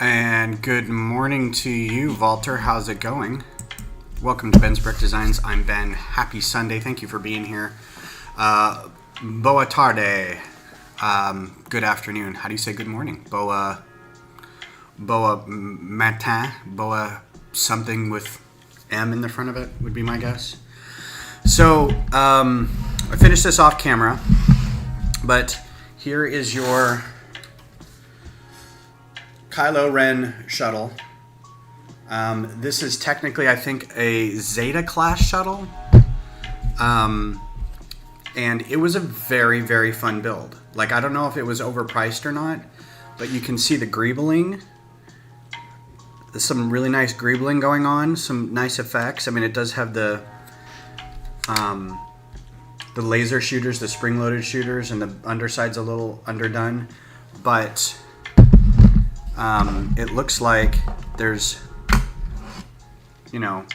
And good morning to you, Walter. How's it going? Welcome to Ben's Brick Designs. I'm Ben. Happy Sunday. Thank you for being here. Boa tarde. Good afternoon. How do you say good morning? Boa matin. Boa something with M in the front of it would be my guess. So I finished this off camera, but here is your Kylo Ren shuttle. This is technically, I think, a Zeta class shuttle. And it was a very, very fun build. Like, I don't know if it was overpriced or not, but you can see the greebling. There's some really nice greebling going on, some nice effects. I mean, it does have the laser shooters, the spring-loaded shooters, and the underside's a little underdone, but it looks like there's, you know,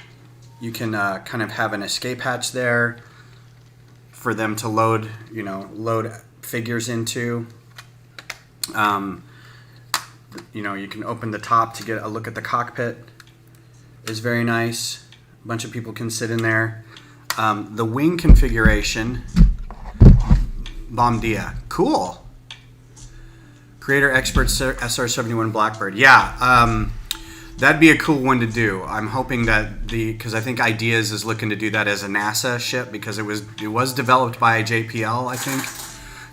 you can kind of have an escape hatch there for them to load figures into. You know, you can open the top to get a look at the cockpit. It's very nice. A bunch of people can sit in there. The wing configuration, Bom dia. Cool. Creator Expert SR-71 Blackbird. Yeah, that'd be a cool one to do. I'm hoping that because I think Ideas is looking to do that as a NASA ship, because it was developed by JPL, I think.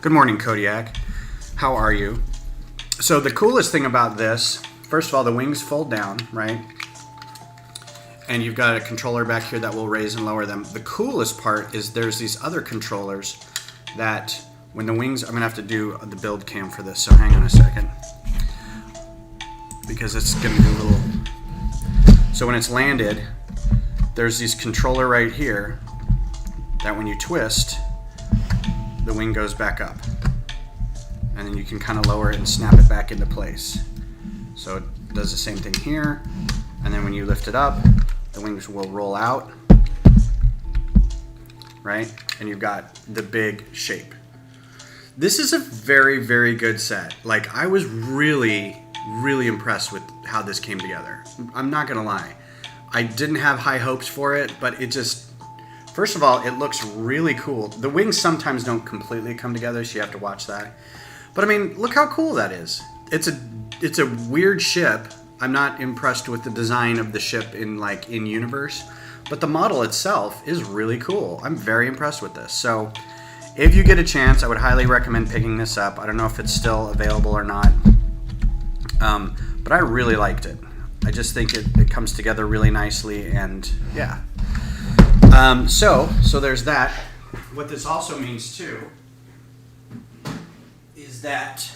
Good morning, Kodiak. How are you? So the coolest thing about this, first of all, the wings fold down, right? And you've got a controller back here that will raise and lower them. The coolest part is there's these other controllers that when the wings, I'm gonna have to do the build cam for this, so hang on a second. Because it's gonna be a little, so when it's landed, there's this controller right here that when you twist, the wing goes back up. And then you can kind of lower it and snap it back into place. So it does the same thing here. And then when you lift it up, the wings will roll out, right? And you've got the big shape. This is a very, very good set. Like, I was really, really impressed with how this came together. I'm not gonna lie. I didn't have high hopes for it, but it just, first of all, it looks really cool. The wings sometimes don't completely come together, so you have to watch that. But I mean, look how cool that is. It's a weird ship. I'm not impressed with the design of the ship in universe, but the model itself is really cool. I'm very impressed with this. So if you get a chance, I would highly recommend picking this up. I don't know if it's still available or not, but I really liked it. I just think it comes together really nicely, and yeah. So there's that. What this also means too is that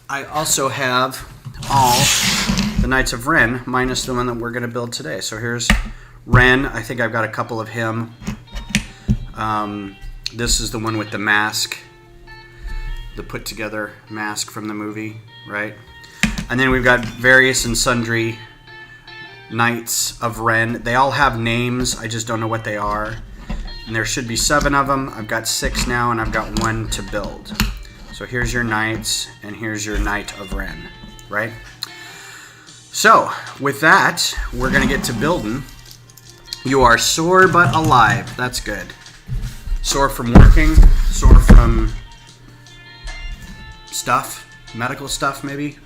I also have all the Knights of Ren, minus the one that we're going to build today. So here's Ren. I think I've got a couple of him. This is the one with the mask, the put together mask from the movie, right? And then we've got various and sundry Knights of Ren. They all have names, I just don't know what they are. And there should be 7 of them. I've got 6 now, and I've got 1 to build. So here's your Knights, and here's your Knight of Ren, right? So with that, we're gonna get to building. You are sore but alive. That's good. Sore from working, sore from stuff, medical stuff maybe.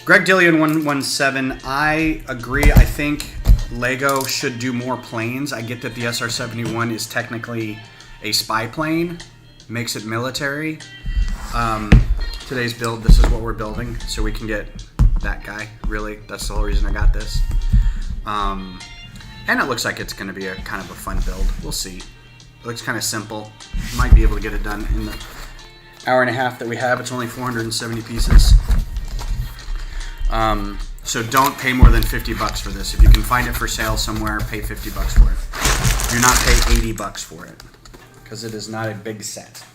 Greg Dillion 117, I agree. I think Lego should do more planes. I get that the SR-71 is technically a spy plane, makes it military. Today's build, this is what we're building, so we can get that guy, really. That's the whole reason I got this. And it looks like it's gonna be a kind of a fun build. We'll see. It looks kind of simple. Might be able to get it done in the hour and a half that we have. It's only 470 pieces. So don't pay more than 50 bucks for this. If you can find it for sale somewhere, pay 50 bucks for it. Do not pay 80 bucks for it, because it is not a big set.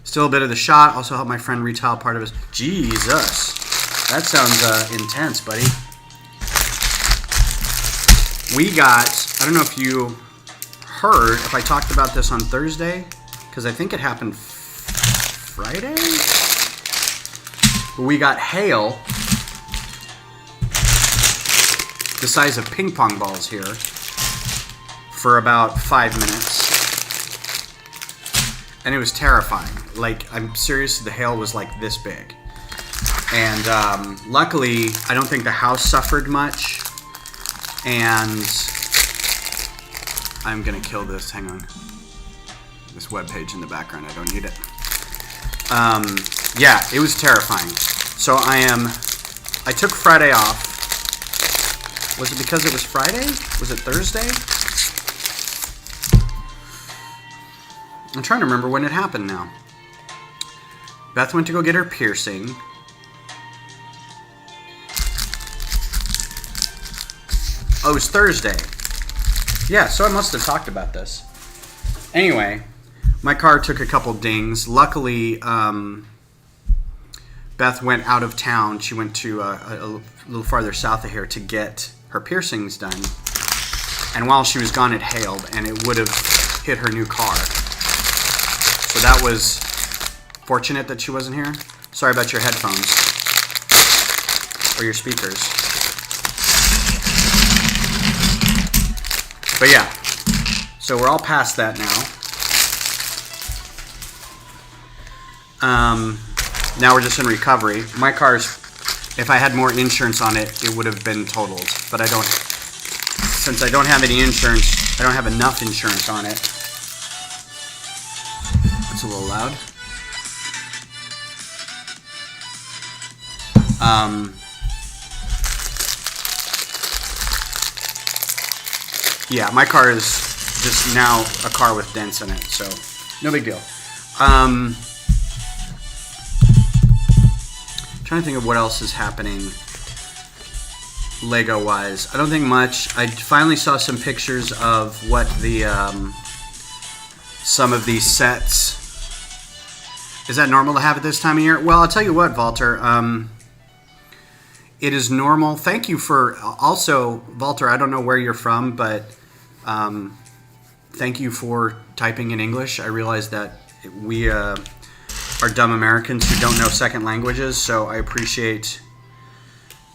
Still a bit of the shot. Also help my friend retile part of his. Jesus, that sounds intense, buddy. We got, I don't know if you heard, if I talked about this on Thursday, because I think it happened Friday. We got hail the size of ping pong balls here for about 5 minutes. And it was terrifying. Like, I'm serious, the hail was like this big. And luckily, I don't think the house suffered much. And I'm gonna kill this, hang on. This webpage in the background, I don't need it. Yeah, it was terrifying. So I took Friday off. Was it because it was Friday? Was it Thursday? I'm trying to remember when it happened now. Beth went to go get her piercing. Oh, it was Thursday. Yeah, so I must have talked about this. Anyway, my car took a couple dings. Luckily, Beth went out of town. She went to a little farther south of here to get her piercings done. And while she was gone, it hailed, and it would have hit her new car. So that was fortunate that she wasn't here. Sorry about your headphones or your speakers. But yeah, so we're all past that now. Now we're just in recovery. My car's, if I had more insurance on it, it would have been totaled. But I don't, since I don't have any insurance, I don't have enough insurance on it. It's a little loud. Yeah, my car is just now a car with dents in it, so no big deal. Trying to think of what else is happening Lego wise. I don't think much. I finally saw some pictures of what the some of these sets. Is that normal to have at this time of year? Well, I'll tell you what, Walter. It is normal. Thank you for also, Walter. I don't know where you're from, but thank you for typing in English. I realize that we are dumb Americans who don't know second languages, so I appreciate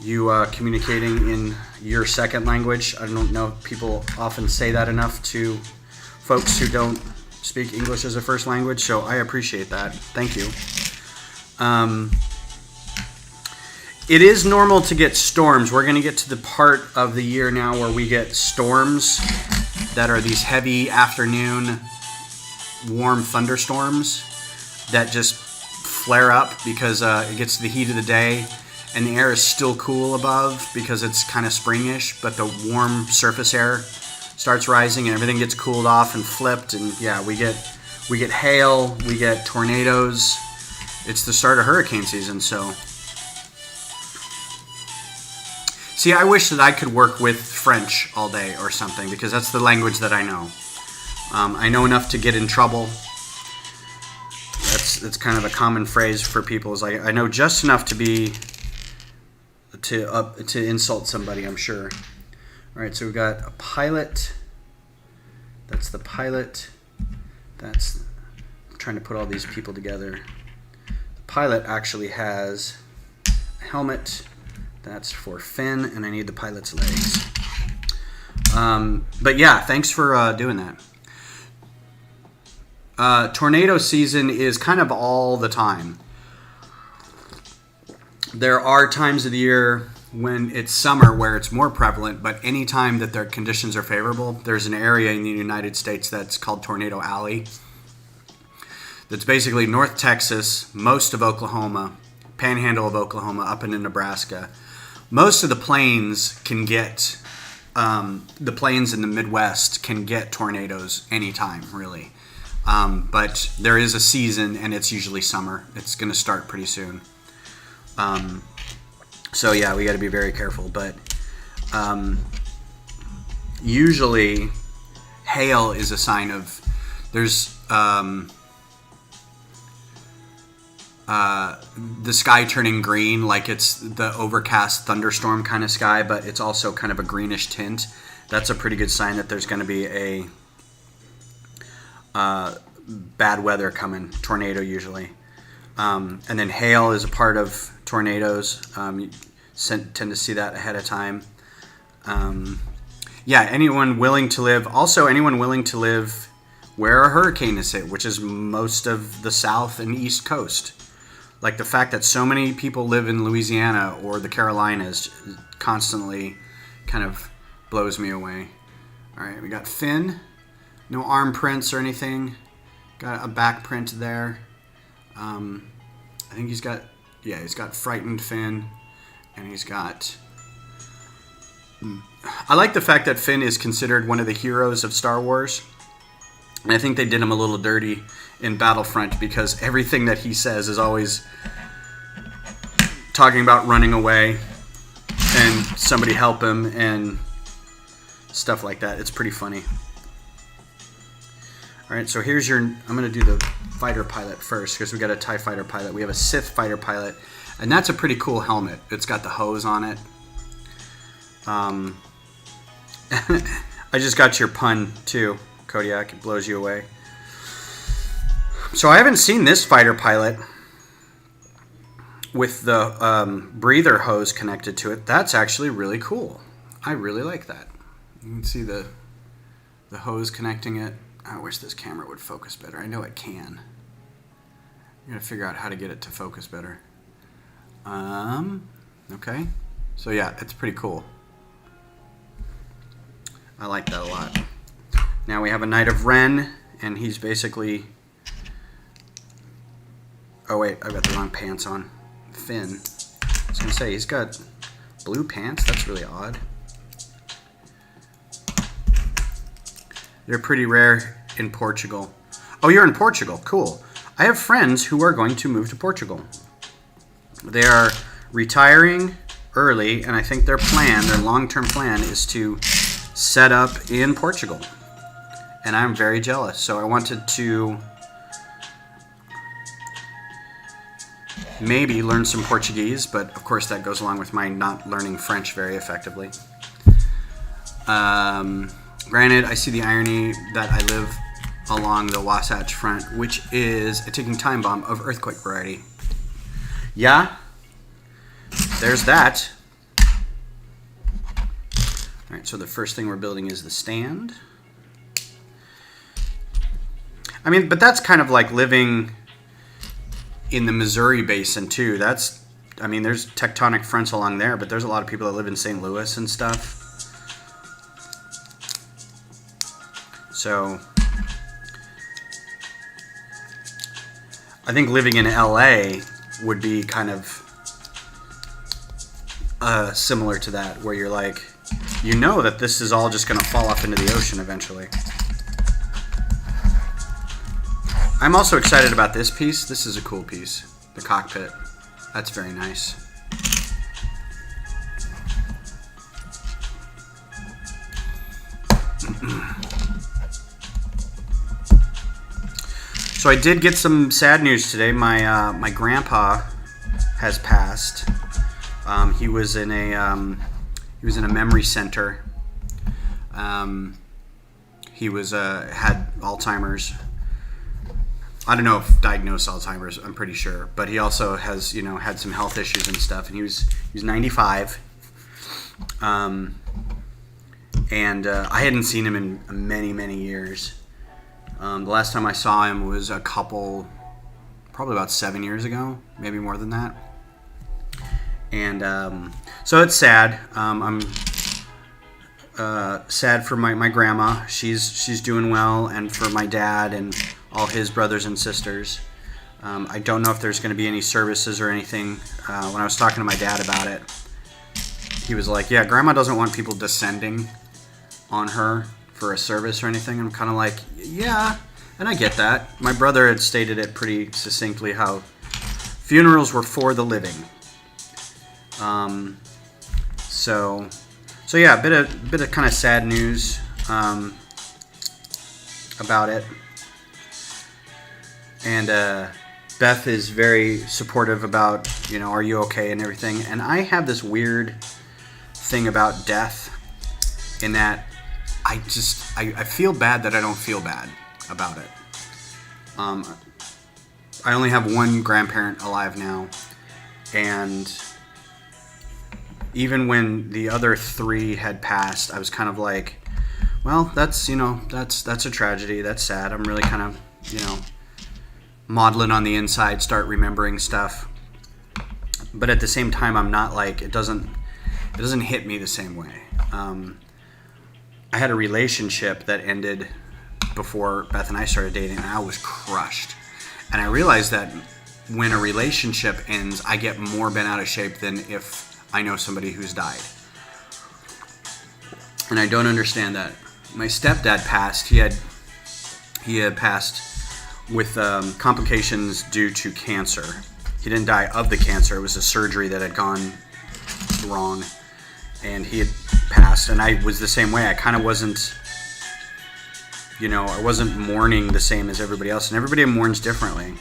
you communicating in your second language. I don't know if people often say that enough to folks who don't speak English as a first language, so I appreciate that. Thank you. It is normal to get storms. We're going to get to the part of the year now where we get storms that are these heavy afternoon warm thunderstorms that just flare up because it gets to the heat of the day and the air is still cool above because it's kind of springish, but the warm surface air starts rising and everything gets cooled off and flipped, and yeah, we get hail, we get tornadoes. It's the start of hurricane season, so see, I wish that I could work with French all day or something because that's the language that I know. I know enough to get in trouble. That's kind of a common phrase for people. Is like I know just enough to insult somebody. I'm sure. All right, so we've got a pilot. That's the pilot. I'm trying to put all these people together. The pilot actually has a helmet. That's for Finn, and I need the pilot's legs. But yeah, thanks for doing that. Tornado season is kind of all the time. There are times of the year when it's summer where it's more prevalent, but any time that their conditions are favorable, there's an area in the United States that's called Tornado Alley. That's basically North Texas, most of Oklahoma, panhandle of Oklahoma, up into Nebraska. Most of the plains can get, the plains in the Midwest can get tornadoes anytime, really. But there is a season, and it's usually summer. It's going to start pretty soon. So yeah, we got to be very careful. But usually, hail is a sign of there's the sky turning green, like it's the overcast thunderstorm kind of sky, but it's also kind of a greenish tint. That's a pretty good sign that there's going to be a bad weather coming, tornado usually. And then hail is a part of tornadoes. You tend to see that ahead of time. Yeah, anyone willing to live where a hurricane is hit, which is most of the South and East Coast. Like the fact that so many people live in Louisiana or the Carolinas constantly kind of blows me away. All right, we got Finn. No arm prints or anything. Got a back print there. I think he's got frightened Finn. And he's got... I like the fact that Finn is considered one of the heroes of Star Wars. And I think they did him a little dirty in Battlefront because everything that he says is always talking about running away and somebody help him and stuff like that. It's pretty funny. All right, so here's I'm going to do the fighter pilot first because we got a TIE Fighter pilot. We have a Sith fighter pilot, and that's a pretty cool helmet. It's got the hose on it. I just got your pun too, Kodiak. It blows you away. So I haven't seen this fighter pilot with the breather hose connected to it. That's actually really cool. I really like that. You can see the hose connecting it. I wish this camera would focus better. I know it can. I'm gonna figure out how to get it to focus better. Okay. So yeah, it's pretty cool. I like that a lot. Now we have a Knight of Ren, and he's basically... Oh wait, I've got the wrong pants on. Finn. I was gonna say, he's got blue pants? That's really odd. They're pretty rare in Portugal. Oh, you're in Portugal. Cool. I have friends who are going to move to Portugal. They are retiring early, and I think their long-term plan is to set up in Portugal. And I'm very jealous. So I wanted to maybe learn some Portuguese, but of course that goes along with my not learning French very effectively. Granted, I see the irony that I live along the Wasatch Front, which is a ticking time bomb of earthquake variety. Yeah, there's that. All right, so the first thing we're building is the stand. I mean, but that's kind of like living in the Missouri Basin too. There's tectonic fronts along there, but there's a lot of people that live in St. Louis and stuff. So I think living in LA would be kind of similar to that, where you're like, you know that this is all just going to fall off into the ocean eventually. I'm also excited about this piece. This is a cool piece. The cockpit. That's very nice. So I did get some sad news today. My grandpa has passed. He was in a memory center. He had Alzheimer's. I don't know if diagnosed Alzheimer's. I'm pretty sure, but he also has had some health issues and stuff. And he was 95. And I hadn't seen him in many years. The last time I saw him was probably about 7 years ago, maybe more than that. And so it's sad. I'm sad for my grandma. She's doing well, and for my dad and all his brothers and sisters. I don't know if there's going to be any services or anything. When I was talking to my dad about it, he was like, yeah, Grandma doesn't want people descending on her for a service or anything. I'm kind of like, yeah, and I get that. My brother had stated it pretty succinctly how funerals were for the living. So yeah, a bit of kind of sad news about it. And Beth is very supportive about, are you okay and everything. And I have this weird thing about death in that I feel bad that I don't feel bad about it. I only have one grandparent alive now, and even when the other 3 had passed, I was kind of like, well, that's, you know, that's a tragedy. That's sad. I'm really kind of, you know, maudlin on the inside, start remembering stuff. But at the same time, I'm not like, it doesn't hit me the same way. I had a relationship that ended before Beth and I started dating, and I was crushed. And I realized that when a relationship ends, I get more bent out of shape than if I know somebody who's died. And I don't understand that. My stepdad passed. He had passed with complications due to cancer. He didn't die of the cancer. It was a surgery that had gone wrong. And he had passed. And I was the same way. I kind of wasn't, you know, I wasn't mourning the same as everybody else. And everybody mourns differently.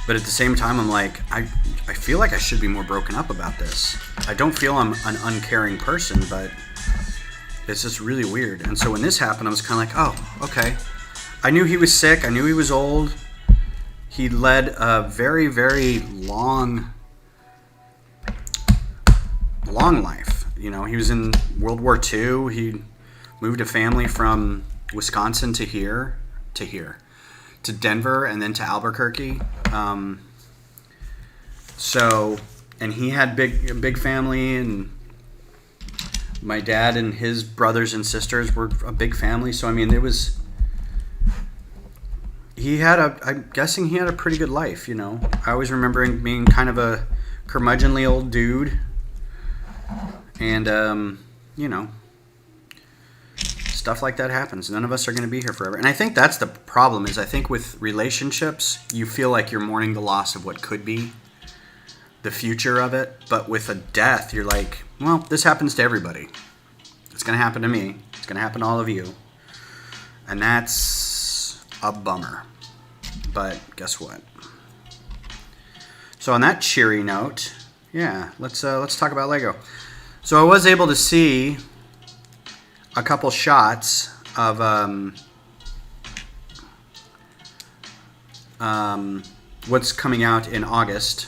But at the same time, I'm like, I feel like I should be more broken up about this. I don't feel I'm an uncaring person, but it's just really weird. And so when this happened, I was kind of like, oh, okay. I knew he was sick. I knew he was old. He led a very, very long life. You know, he was in World War II. He moved a family from Wisconsin to Denver, and then to Albuquerque. And he had a big family, and my dad and his brothers and sisters were a big family. So, I mean, I'm guessing he had a pretty good life, you know. I always remember him being kind of a curmudgeonly old dude. And, you know, stuff like that happens. None of us are going to be here forever. And I think that's the problem, is I think with relationships, you feel like you're mourning the loss of what could be, the future of it. But with a death, you're like, well, this happens to everybody. It's going to happen to me. It's going to happen to all of you. And that's a bummer. But guess what? So on that cheery note, yeah, let's talk about Lego. So I was able to see a couple shots of what's coming out in August.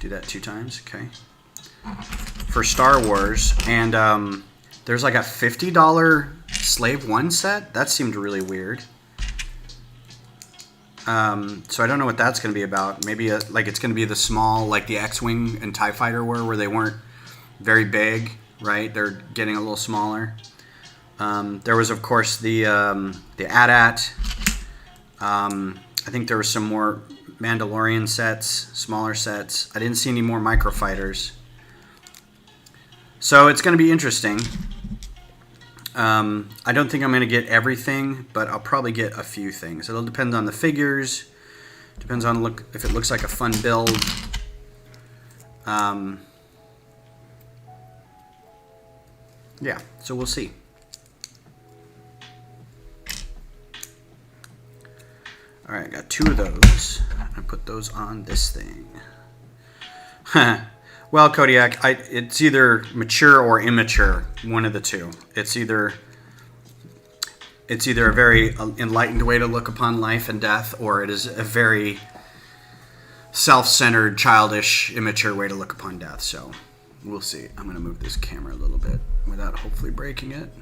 Do that 2 times, okay. For Star Wars, and there's like a $50 Slave 1 set. That seemed really weird. So I don't know what that's going to be about. Maybe like it's going to be the small, like the X-Wing and TIE Fighter were, where they weren't very big, right? They're getting a little smaller. There was, of course, the AT-AT. I think there were some more Mandalorian sets, smaller sets. I didn't see any more microfighters. So it's going to be interesting. I don't think I'm going to get everything, but I'll probably get a few things. It'll depend on the figures. Depends on if it looks like a fun build. Yeah, so we'll see. All right, I got 2 of those. I put those on this thing. Well, Kodiak, it's either mature or immature, one of the two. It's either a very enlightened way to look upon life and death, or it is a very self-centered, childish, immature way to look upon death. So we'll see. I'm going to move this camera a little bit without hopefully breaking it.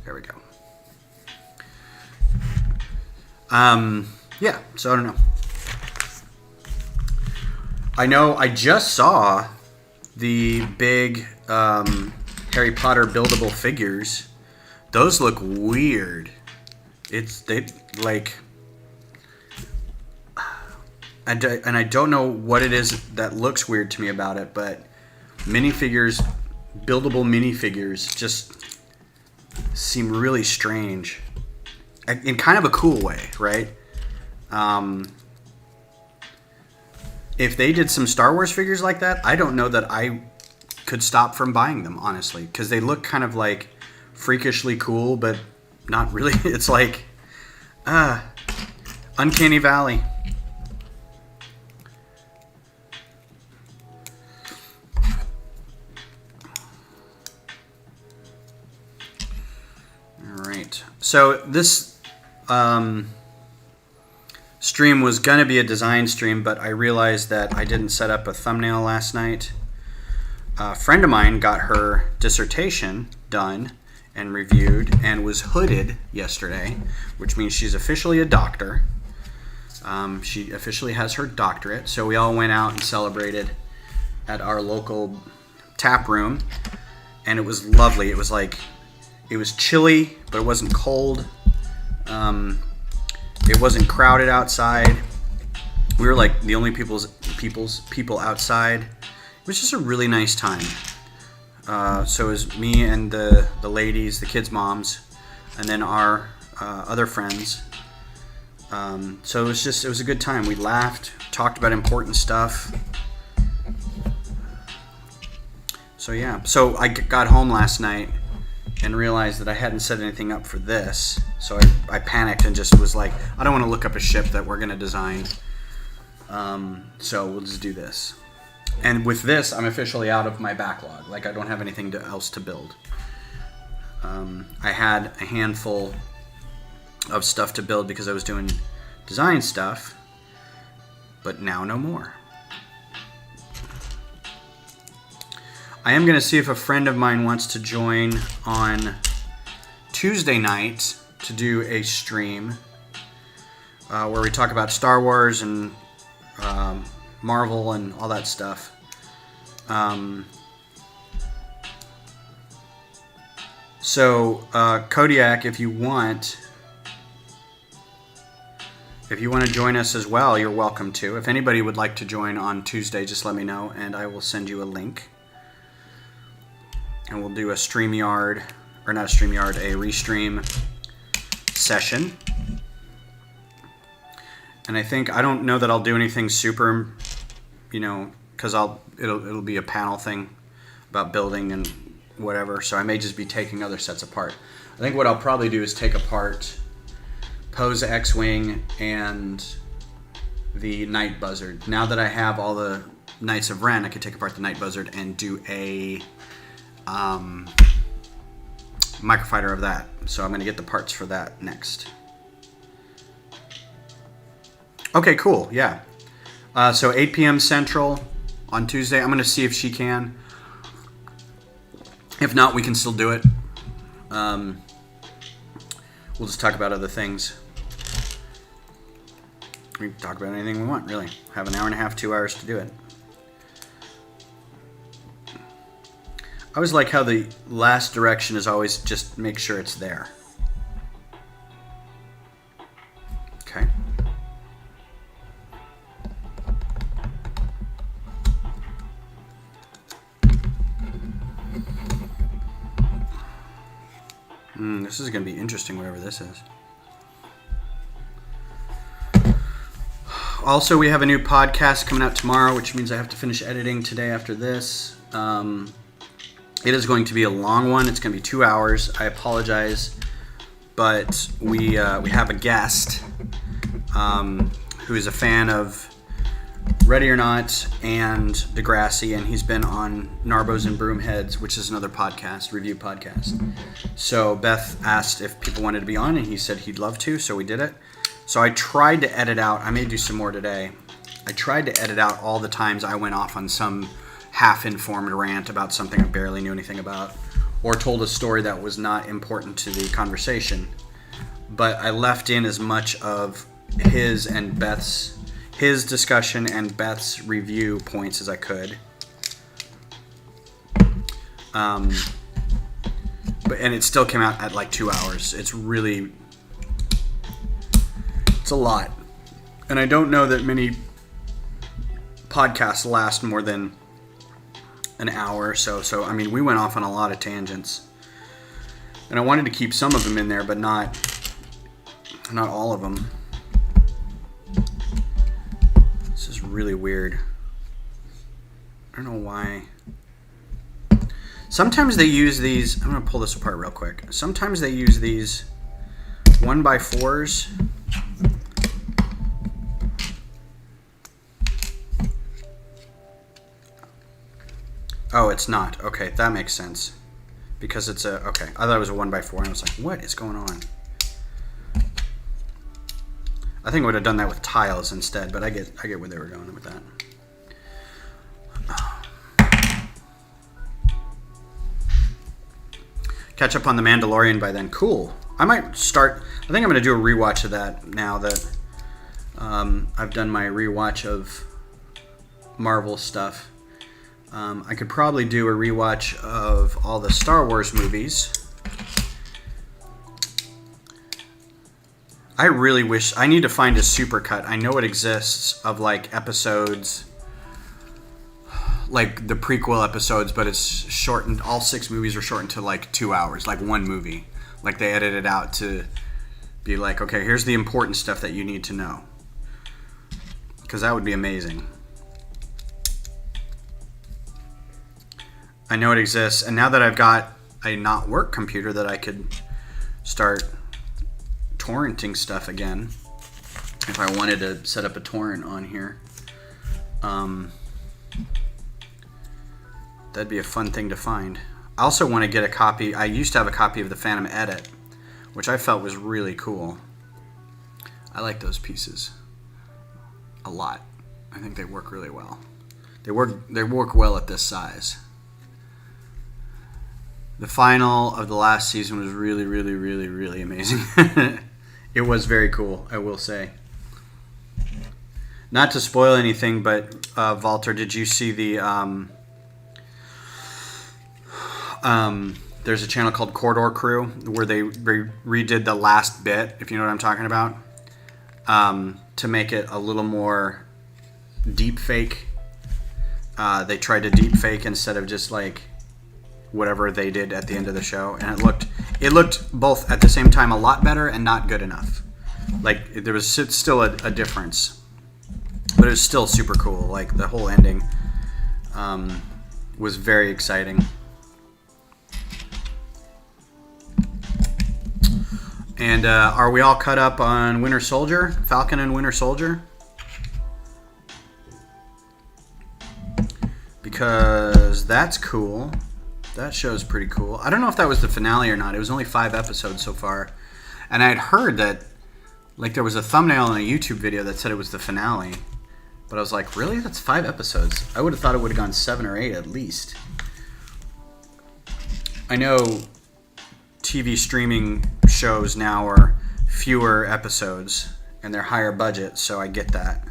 There we go. Yeah, so I don't know. I know I just saw the big Harry Potter buildable figures. Those look weird. And I don't know what it is that looks weird to me about it, but minifigures, buildable minifigures, just seem really strange. In kind of a cool way, right? If they did some Star Wars figures like that, I don't know that I could stop from buying them, honestly, because they look kind of like freakishly cool, but not really. It's like Uncanny Valley. All right. right. So this stream was going to be a design stream, but I realized that I didn't set up a thumbnail last night. A friend of mine got her dissertation done and reviewed and was hooded yesterday, which means she's officially a doctor. She officially has her doctorate. So we all went out and celebrated at our local tap room, and it was lovely. It was chilly, but it wasn't cold. It wasn't crowded outside. We were like the only people outside. It was just a really nice time. So it was me and the ladies, the kids' moms, and then our other friends. So it was a good time. We laughed, talked about important stuff. So yeah, so I got home last night and realized that I hadn't set anything up for this. So I panicked and just was like, I don't want to look up a ship that we're going to design. So we'll just do this. And with this, I'm officially out of my backlog. Like, I don't have anything else to build. I had a handful of stuff to build because I was doing design stuff, but now no more. I am going to see if a friend of mine wants to join on Tuesday night to do a stream where we talk about Star Wars and Marvel and all that stuff. So Kodiak, if you want to join us as well, you're welcome to. If anybody would like to join on Tuesday, just let me know and I will send you a link. And we'll do a StreamYard, or not a StreamYard, a Restream session. And I don't know that I'll do anything super, because it'll be a panel thing about building and whatever. So I may just be taking other sets apart. I think what I'll probably do is take apart Poe's X-Wing and the Night Buzzard. Now that I have all the Knights of Ren, I could take apart the Night Buzzard and do a microfighter of that. So I'm going to get the parts for that next. Okay, cool. Yeah. So 8 p.m. Central on Tuesday. I'm going to see if she can. If not, we can still do it. We'll just talk about other things. We can talk about anything we want, really. Have an hour and a half, 2 hours to do it. I always like how the last direction is always just make sure it's there. Okay. This is going to be interesting, whatever this is. Also, we have a new podcast coming out tomorrow, which means I have to finish editing today after this. It is going to be a long one. It's going to be 2 hours. I apologize, but we have a guest who is a fan of Ready or Not and Degrassi, and he's been on Narbos and Broomheads, which is another podcast, review podcast. So Beth asked if people wanted to be on, and he said he'd love to, so we did it. So I tried to edit out, I may do some more today. I tried to edit out all the times I went off on some half-informed rant about something I barely knew anything about, or told a story that was not important to the conversation. But I left in as much of his discussion and Beth's review points as I could. And it still came out at like 2 hours. It's a lot. And I don't know that many podcasts last more than an hour or so. So, I mean, we went off on a lot of tangents. And I wanted to keep some of them in there, but not all of them. This is really weird. I don't know why. Sometimes they use these. I'm going to pull this apart real quick. Sometimes they use these 1x4s. Oh, it's not. Okay, that makes sense. because it's a, okay, I thought it was a 1x4, and I was like, what is going on? I think I would have done that with tiles instead, but I get where they were going with that. Catch up on The Mandalorian by then. Cool. I might start, I think I'm going to do a rewatch of that now that I've done my rewatch of Marvel stuff. I could probably do a rewatch of all the Star Wars movies. I really wish, I need to find a supercut. I know it exists of like episodes, like the prequel episodes, but it's shortened. All 6 movies are shortened to like 2 hours, like one movie. Like they edit it out to be like, okay, here's the important stuff that you need to know. Because that would be amazing. I know it exists, and now that I've got a not work computer that I could start torrenting stuff again, if I wanted to set up a torrent on here, that'd be a fun thing to find. I also want to get a copy. I used to have a copy of the Phantom Edit, which I felt was really cool. I like those pieces a lot. I think they work really well. They work well at this size. The final of the last season was really, really, really, really amazing. It was very cool, I will say. Not to spoil anything, but Walter, did you see the... there's a channel called Corridor Crew where they redid the last bit, if you know what I'm talking about, to make it a little more deep fake. They tried to deep fake instead of just like whatever they did at the end of the show, and it looked both at the same time a lot better and not good enough. Like there was still a difference, but it was still super cool. Like the whole ending was very exciting. And are we all caught up on Winter Soldier? Falcon and Winter Soldier? Because that's cool. That show's pretty cool. I don't know if that was the finale or not. It was only 5 episodes so far. And I'd heard that, like, there was a thumbnail in a YouTube video that said it was the finale. But I was like, really? That's 5 episodes. I would have thought it would have gone 7 or 8 at least. I know TV streaming shows now are fewer episodes and they're higher budget, so I get that.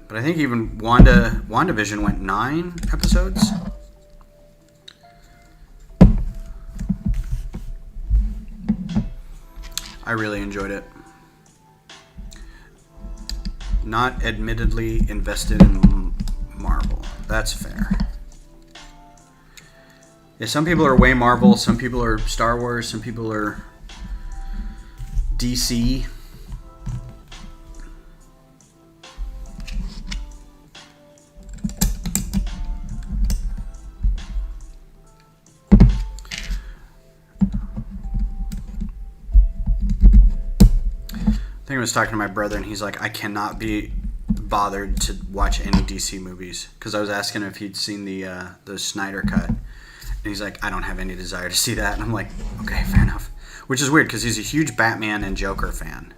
But I think even WandaVision went 9 episodes. I really enjoyed it. Not admittedly invested in Marvel. That's fair. Yeah, some people are way Marvel, some people are Star Wars, some people are DC. I think I was talking to my brother, and he's like, I cannot be bothered to watch any DC movies, because I was asking him if he'd seen the Snyder cut, and he's like, I don't have any desire to see that. And I'm like, okay, fair enough. Which is weird, because he's a huge Batman and Joker fan,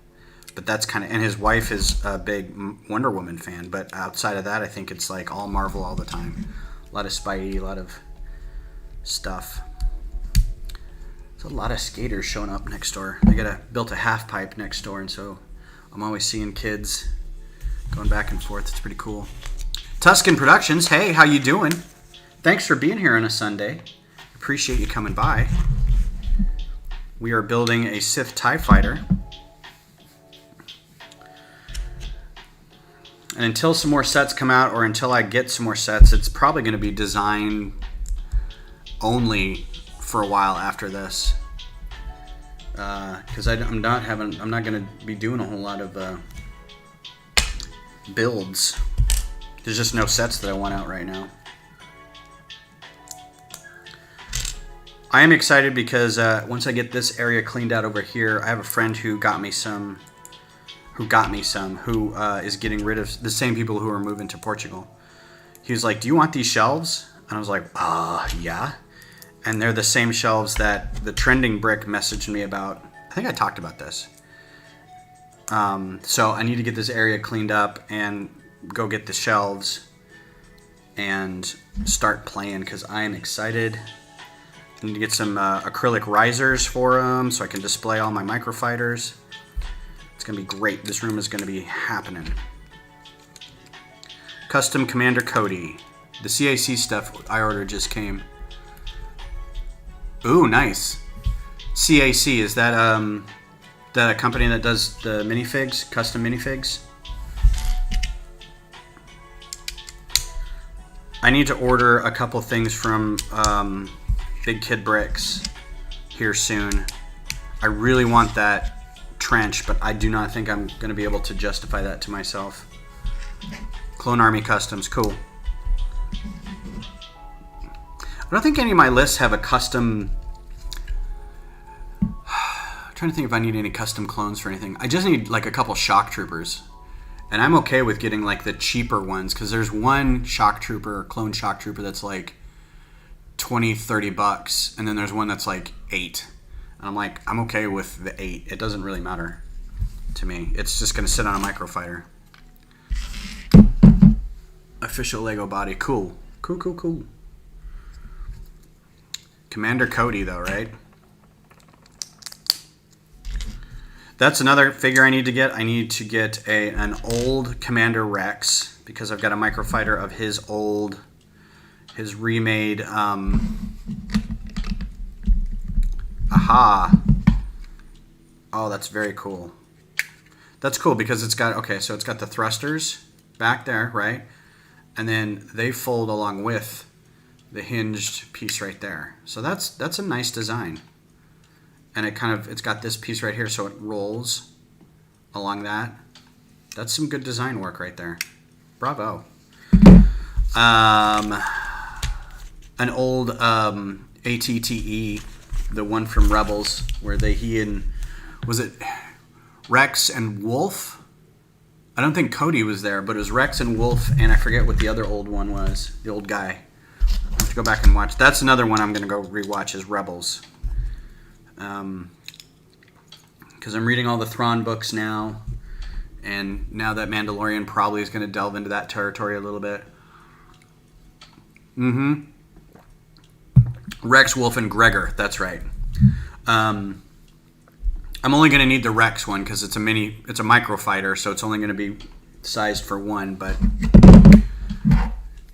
but that's kind of, and his wife is a big Wonder Woman fan, but outside of that, I think it's like all Marvel all the time. A lot of Spidey, a lot of stuff. There's a lot of skaters showing up next door. They built a half pipe next door, and so I'm always seeing kids going back and forth. It's pretty cool. Tuscan Productions, hey, how you doing? Thanks for being here on a Sunday. Appreciate you coming by. We are building a Sith TIE Fighter. And until some more sets come out, or until I get some more sets, it's probably going to be design only for a while after this, because I'm not going to be doing a whole lot of builds. There's just no sets that I want out right now. I am excited because once I get this area cleaned out over here, I have a friend who got me some. Who is getting rid of the same people who are moving to Portugal. He was like, "Do you want these shelves?" And I was like, "Yeah." And they're the same shelves that the Trending Brick messaged me about. I think I talked about this. So I need to get this area cleaned up and go get the shelves and start playing because I am excited. I need to get some acrylic risers for them so I can display all my microfighters. It's going to be great. This room is going to be happening. Custom Commander Cody. The CAC stuff I ordered just came. Ooh, nice. CAC, is that a company that does the minifigs, custom minifigs? I need to order a couple things from Big Kid Bricks here soon. I really want that trench, but I do not think I'm going to be able to justify that to myself. Clone Army Customs, cool. I don't think any of my lists have a custom... I'm trying to think if I need any custom clones for anything. I just need like a couple shock troopers. And I'm okay with getting like the cheaper ones because there's one shock trooper, clone shock trooper that's like 20, 30 bucks. And then there's one that's like 8. And I'm like, I'm okay with the 8. It doesn't really matter to me. It's just going to sit on a microfighter. Official Lego body. Cool. Cool, cool, cool. Commander Cody, though, right? That's another figure I need to get. I need to get an old Commander Rex because I've got a microfighter of his remade. Aha! Oh, that's very cool. That's cool because it's got so it's got the thrusters back there, right? And then they fold along with the hinged piece right there. So that's a nice design. And it's got this piece right here so it rolls along that. That's some good design work right there. Bravo. An old ATTE, the one from Rebels, where was it Rex and Wolf? I don't think Cody was there, but it was Rex and Wolf, and I forget what the other old one was, the old guy. I have to go back and watch. That's another one I'm going to go rewatch is Rebels. Because I'm reading all the Thrawn books now, and now that Mandalorian probably is going to delve into that territory a little bit. Rex, Wolf, and Gregor. That's right. I'm only going to need the Rex one because it's a microfighter, so it's only going to be sized for one. But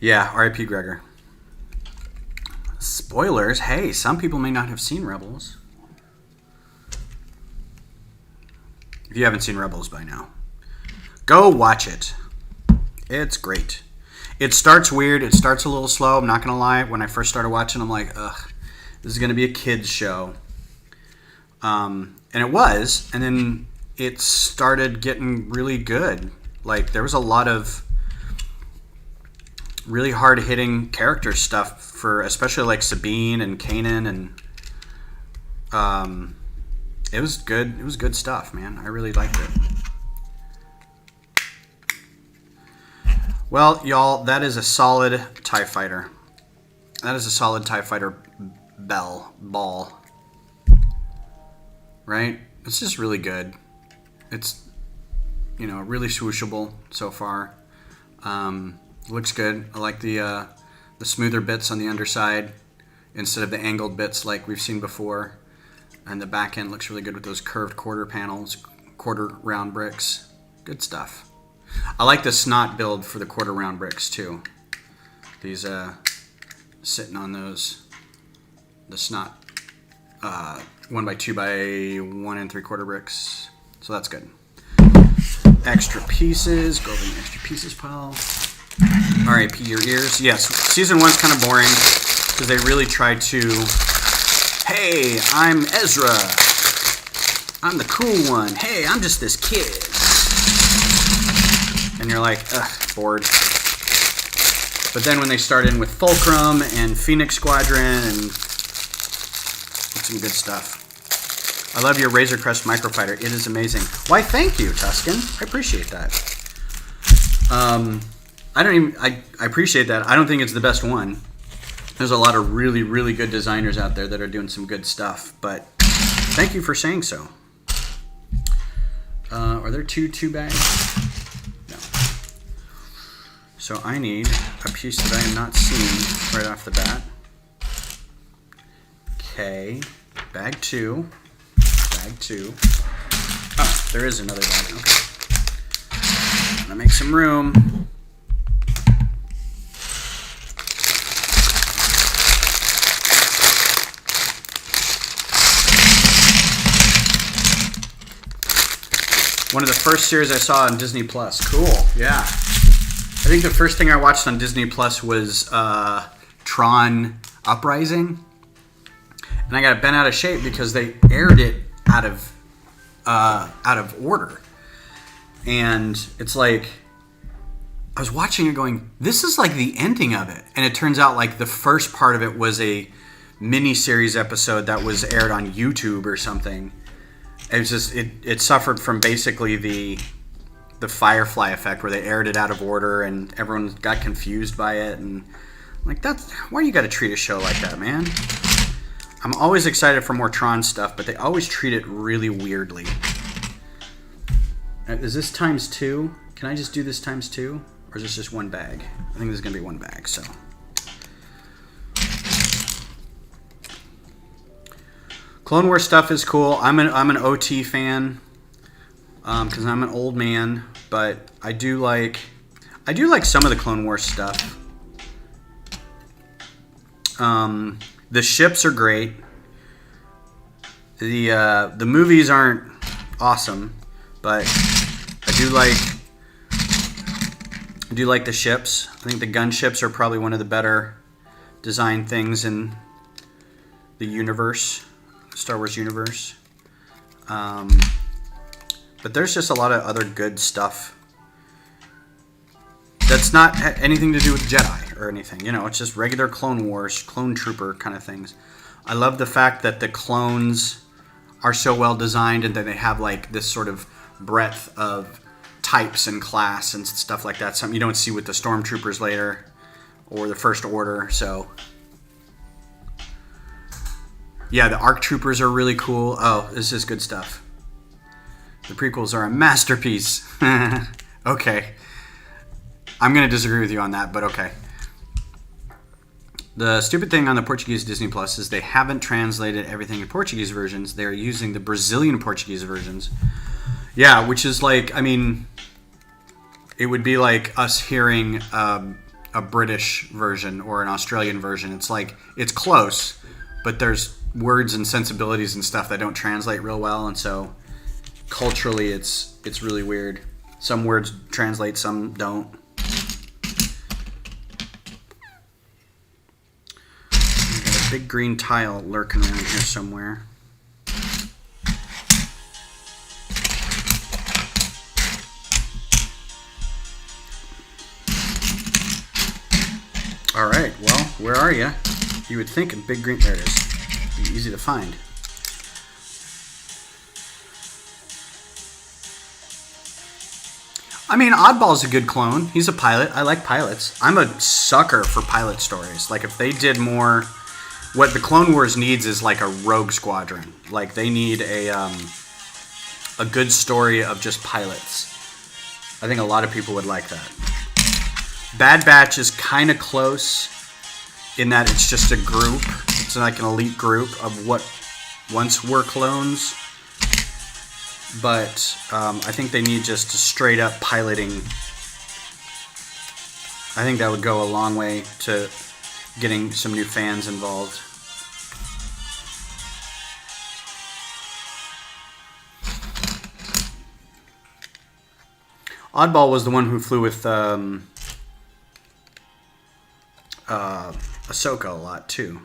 yeah, R.I.P. Gregor. Spoilers. Hey, some people may not have seen Rebels. If you haven't seen Rebels by now, go watch it. It's great. It starts weird. It starts a little slow. I'm not going to lie. When I first started watching, I'm like, ugh, this is going to be a kid's show. And it was. And then it started getting really good. Like, there was a lot of really hard-hitting character stuff for especially like Sabine and Kanan and... It was good. It was good stuff, man. I really liked it. Well, y'all, that is a solid TIE Fighter. That is a solid TIE Fighter ball. Right? It's just really good. It's, really swooshable so far. Looks good. I like the smoother bits on the underside instead of the angled bits like we've seen before. And the back end looks really good with those curved quarter panels, quarter round bricks. Good stuff. I like the snot build for the quarter round bricks too. These sitting on those, the snot 1x2 by 1 3/4 bricks. So that's good. Extra pieces. Go over the extra pieces pile. R.I.P. your ears. Yes, season 1's kind of boring because they really tried to... Hey, I'm Ezra. I'm the cool one. Hey, I'm just this kid. And you're like, ugh, bored. But then when they start in with Fulcrum and Phoenix Squadron and it's some good stuff. I love your Razor Crest microfighter. It is amazing. Why, thank you, Tuscan. I appreciate that. I appreciate that. I don't think it's the best one. There's a lot of really, really good designers out there that are doing some good stuff, but thank you for saying so. Are there two bags? No. So I need a piece that I am not seeing right off the bat. Okay, bag 2. Bag 2. Oh, there is another bag. Okay. I'm gonna make some room. One of the first series I saw on Disney Plus. Cool, yeah. I think the first thing I watched on Disney Plus was Tron Uprising. And I got bent out of shape because they aired it out of order. And it's like, I was watching it going, this is like the ending of it. And it turns out like the first part of it was a mini-series episode that was aired on YouTube or something. It was just, it suffered from basically the Firefly effect where they aired it out of order and everyone got confused by it. And like, that's, why you got to treat a show like that, man? I'm always excited for more Tron stuff, but they always treat it really weirdly. Is this times 2? Can I just do this times 2? Or is this just one bag? I think this is going to be one bag, so. Clone Wars stuff is cool. I'm an OT fan because I'm an old man, but I do like some of the Clone Wars stuff. The ships are great. The movies aren't awesome, but I do like the ships. I think the gunships are probably one of the better designed things in the universe. Star Wars universe. But there's just a lot of other good stuff that's not anything to do with Jedi or anything. You know, it's just regular Clone Wars, clone trooper kind of things. I love the fact that the clones are so well designed and that they have like this sort of breadth of types and class and stuff like that. Something you don't see with the Stormtroopers later or the First Order. So yeah, the ARC Troopers are really cool. Oh, this is good stuff. The prequels are a masterpiece. Okay. I'm going to disagree with you on that, but okay. The stupid thing on the Portuguese Disney Plus is they haven't translated everything in Portuguese versions. They're using the Brazilian Portuguese versions. Yeah, which is like, I mean, it would be like us hearing a British version or an Australian version. It's like, it's close, but there's words and sensibilities and stuff that don't translate real well, and so culturally it's really weird. Some words translate, some don't. Got a big green tile lurking around here somewhere. All right, well, where are you? You would think a big green, there it is. Be easy to find. I mean, Oddball's a good clone. He's a pilot. I like pilots. I'm a sucker for pilot stories. Like, if they did more, what the Clone Wars needs is like a rogue squadron. Like, they need a good story of just pilots. I think a lot of people would like that. Bad Batch is kind of close in that it's just a group. It's like an elite group of what once were clones. But I think they need just a straight up piloting. I think that would go a long way to getting some new fans involved. Oddball was the one who flew with Ahsoka a lot too.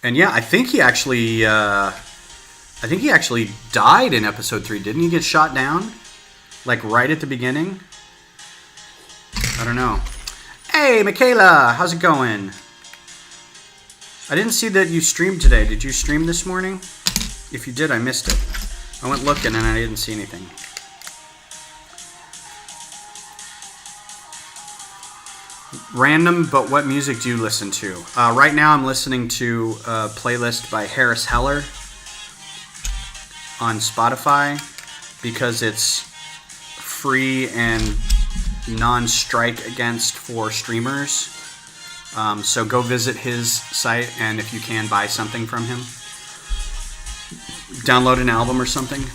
And yeah, I think he actually died in Episode 3. Didn't he get shot down? Like right at the beginning? I don't know. Hey, Michaela, how's it going? I didn't see that you streamed today. Did you stream this morning? If you did, I missed it. I went looking and I didn't see anything. Random, but what music do you listen to? Right now I'm listening to a playlist by Harris Heller on Spotify because it's free and non-strike against for streamers. So go visit his site, and if you can, buy something from him. Download an album or something.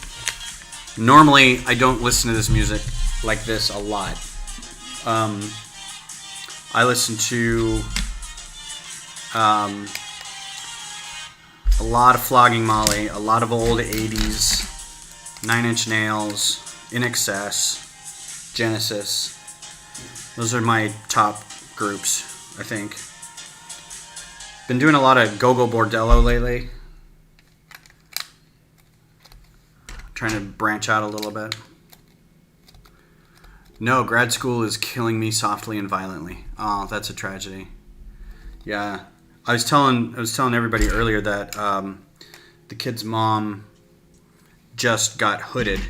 Normally, I don't listen to this music like this a lot. I listen to a lot of Flogging Molly, a lot of old 80s, 9 Inch Nails, In Excess, Genesis. Those are my top groups, I think. Been doing a lot of Go-Go Bordello lately. Trying to branch out a little bit. No, grad school is killing me softly and violently. Oh, that's a tragedy. Yeah, I was telling everybody earlier that the kid's mom just got hooded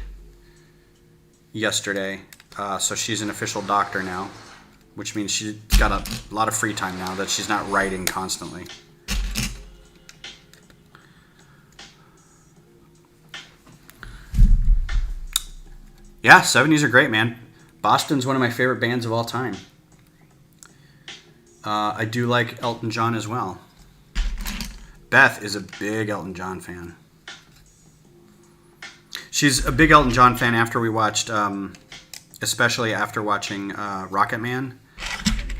yesterday, so she's an official doctor now, which means she's got a lot of free time now that she's not writing constantly. Yeah, 70s are great, man. Boston's one of my favorite bands of all time. I do like Elton John as well. Beth is a big Elton John fan. She's a big Elton John fan after we watched, especially after watching Rocket Man,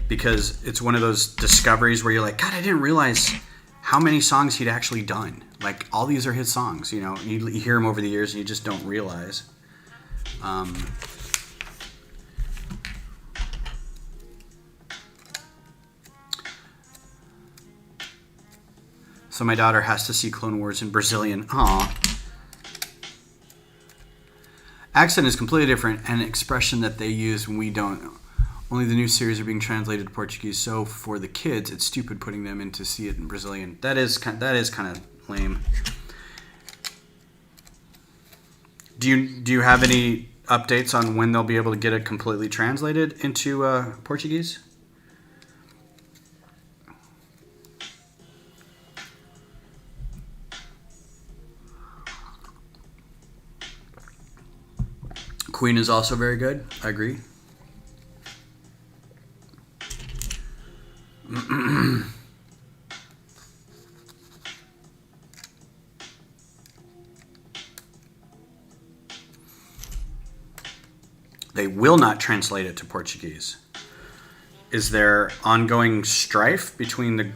because it's one of those discoveries where you're like, God, I didn't realize how many songs he'd actually done. Like, all these are his songs, you know. You hear them over the years and you just don't realize. So my daughter has to see Clone Wars in Brazilian. Aw. Accent is completely different, and an expression that they use when we don't. Only the new series are being translated to Portuguese, so for the kids, it's stupid putting them in to see it in Brazilian. That is kind of lame. Do you have any updates on when they'll be able to get it completely translated into Portuguese? Queen is also very good. I agree. They will not translate it to Portuguese. Is there ongoing strife between the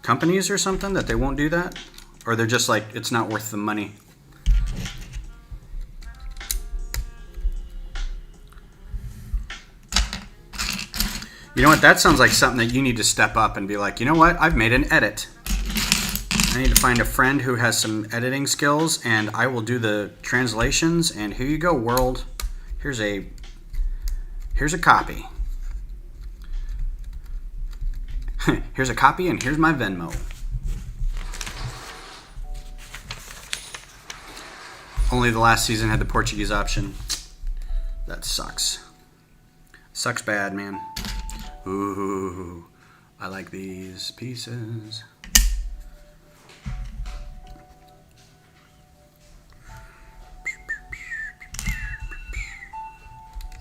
companies or something that they won't do that? Or they're just like, it's not worth the money? You know what? That sounds like something that you need to step up and be like, you know what? I've made an edit. I need to find a friend who has some editing skills, and I will do the translations. And here you go, world. Here's a copy. Here's a copy, and here's my Venmo. Only the last season had the Portuguese option. That sucks. Sucks bad, man. Ooh, I like these pieces.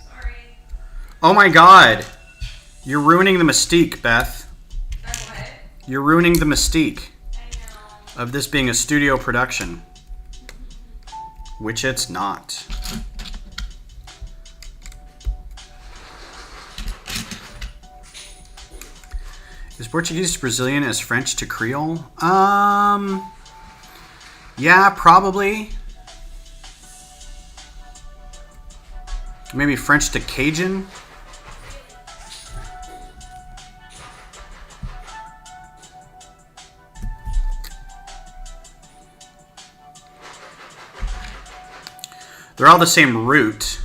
Sorry. Oh my God. You're ruining the mystique, Beth. What? You're ruining the mystique I know. of this being a studio production. Which it's not. Is Portuguese to Brazilian as French to Creole? Yeah, probably. Maybe French to Cajun? They're all the same root,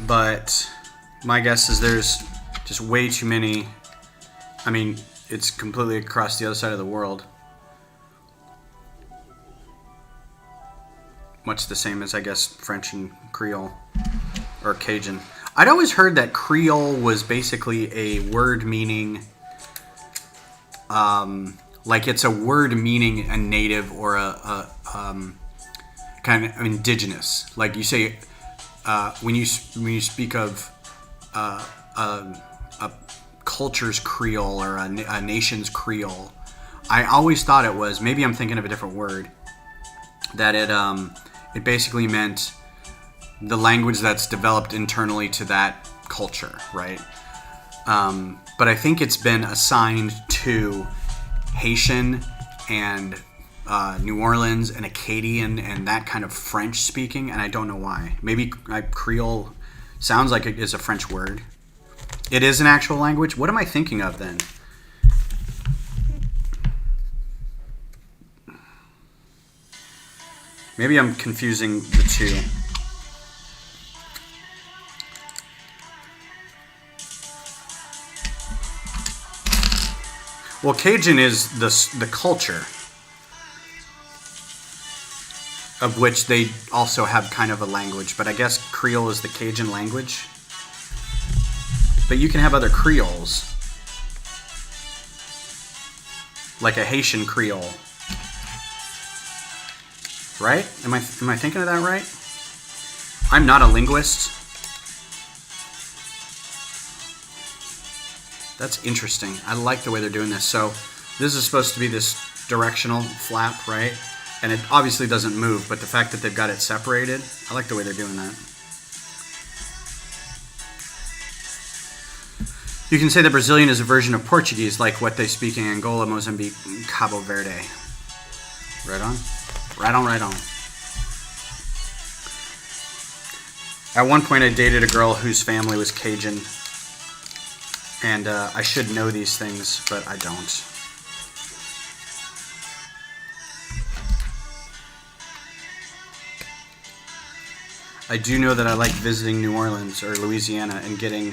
but my guess is there's just way too many. I mean, it's completely across the other side of the world. Much the same as, I guess, French and Creole. Or Cajun. I'd always heard that Creole was basically a word meaning, like it's a word meaning a native or a kind of indigenous. Like you say, when you speak of a culture's Creole or a nation's Creole, I always thought it was, maybe I'm thinking of a different word, that it basically meant the language that's developed internally to that culture, right? But I think it's been assigned to Haitian and New Orleans and Acadian and that kind of French speaking, and I don't know why. Maybe Creole sounds like it is a French word. It is an actual language? What am I thinking of then? Maybe I'm confusing the two. Well, Cajun is the culture, of which they also have kind of a language, but I guess Creole is the Cajun language. But you can have other Creoles, like a Haitian Creole, right? Am I thinking of that right? I'm not a linguist. That's interesting. I like the way they're doing this. So this is supposed to be this directional flap, right? And it obviously doesn't move, but the fact that they've got it separated, I like the way they're doing that. You can say that Brazilian is a version of Portuguese, like what they speak in Angola, Mozambique, and Cabo Verde. Right on? Right on, right on. At one point I dated a girl whose family was Cajun, and I should know these things, but I don't. I do know that I like visiting New Orleans or Louisiana and getting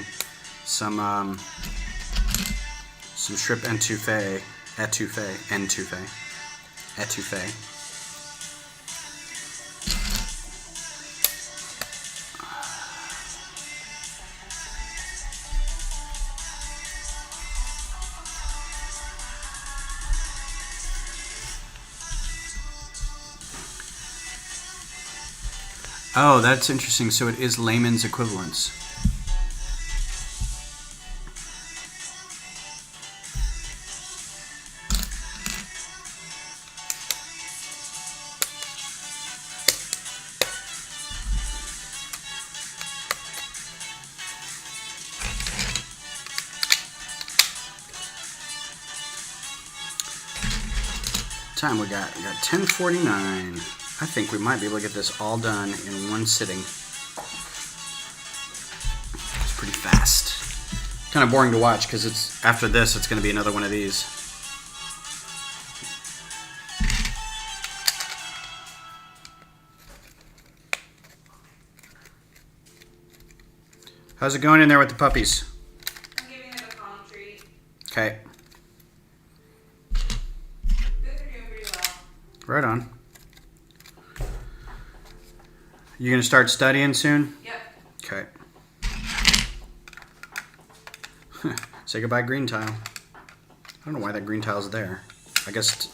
some shrimp etouffee. Oh, that's interesting. So it is layman's equivalence. Time we got 10:49. I think we might be able to get this all done in one sitting. It's pretty fast. Kind of boring to watch because it's after this it's going to be another one of these. How's it going in there with the puppies? I'm giving them a calm treat. Okay. They're doing pretty well. Right on. You gonna start studying soon? Yep. Okay. Say goodbye, green tile. I don't know why that green tile's there. I guess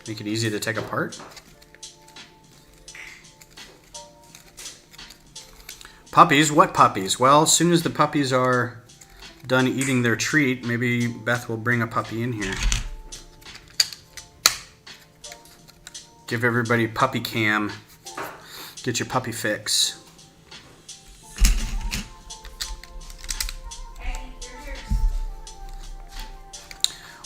make it easy to take apart. Puppies? What puppies? Well, as soon as the puppies are done eating their treat, maybe Beth will bring a puppy in here. Give everybody puppy cam. Get your puppy fix. Hey, you're yours.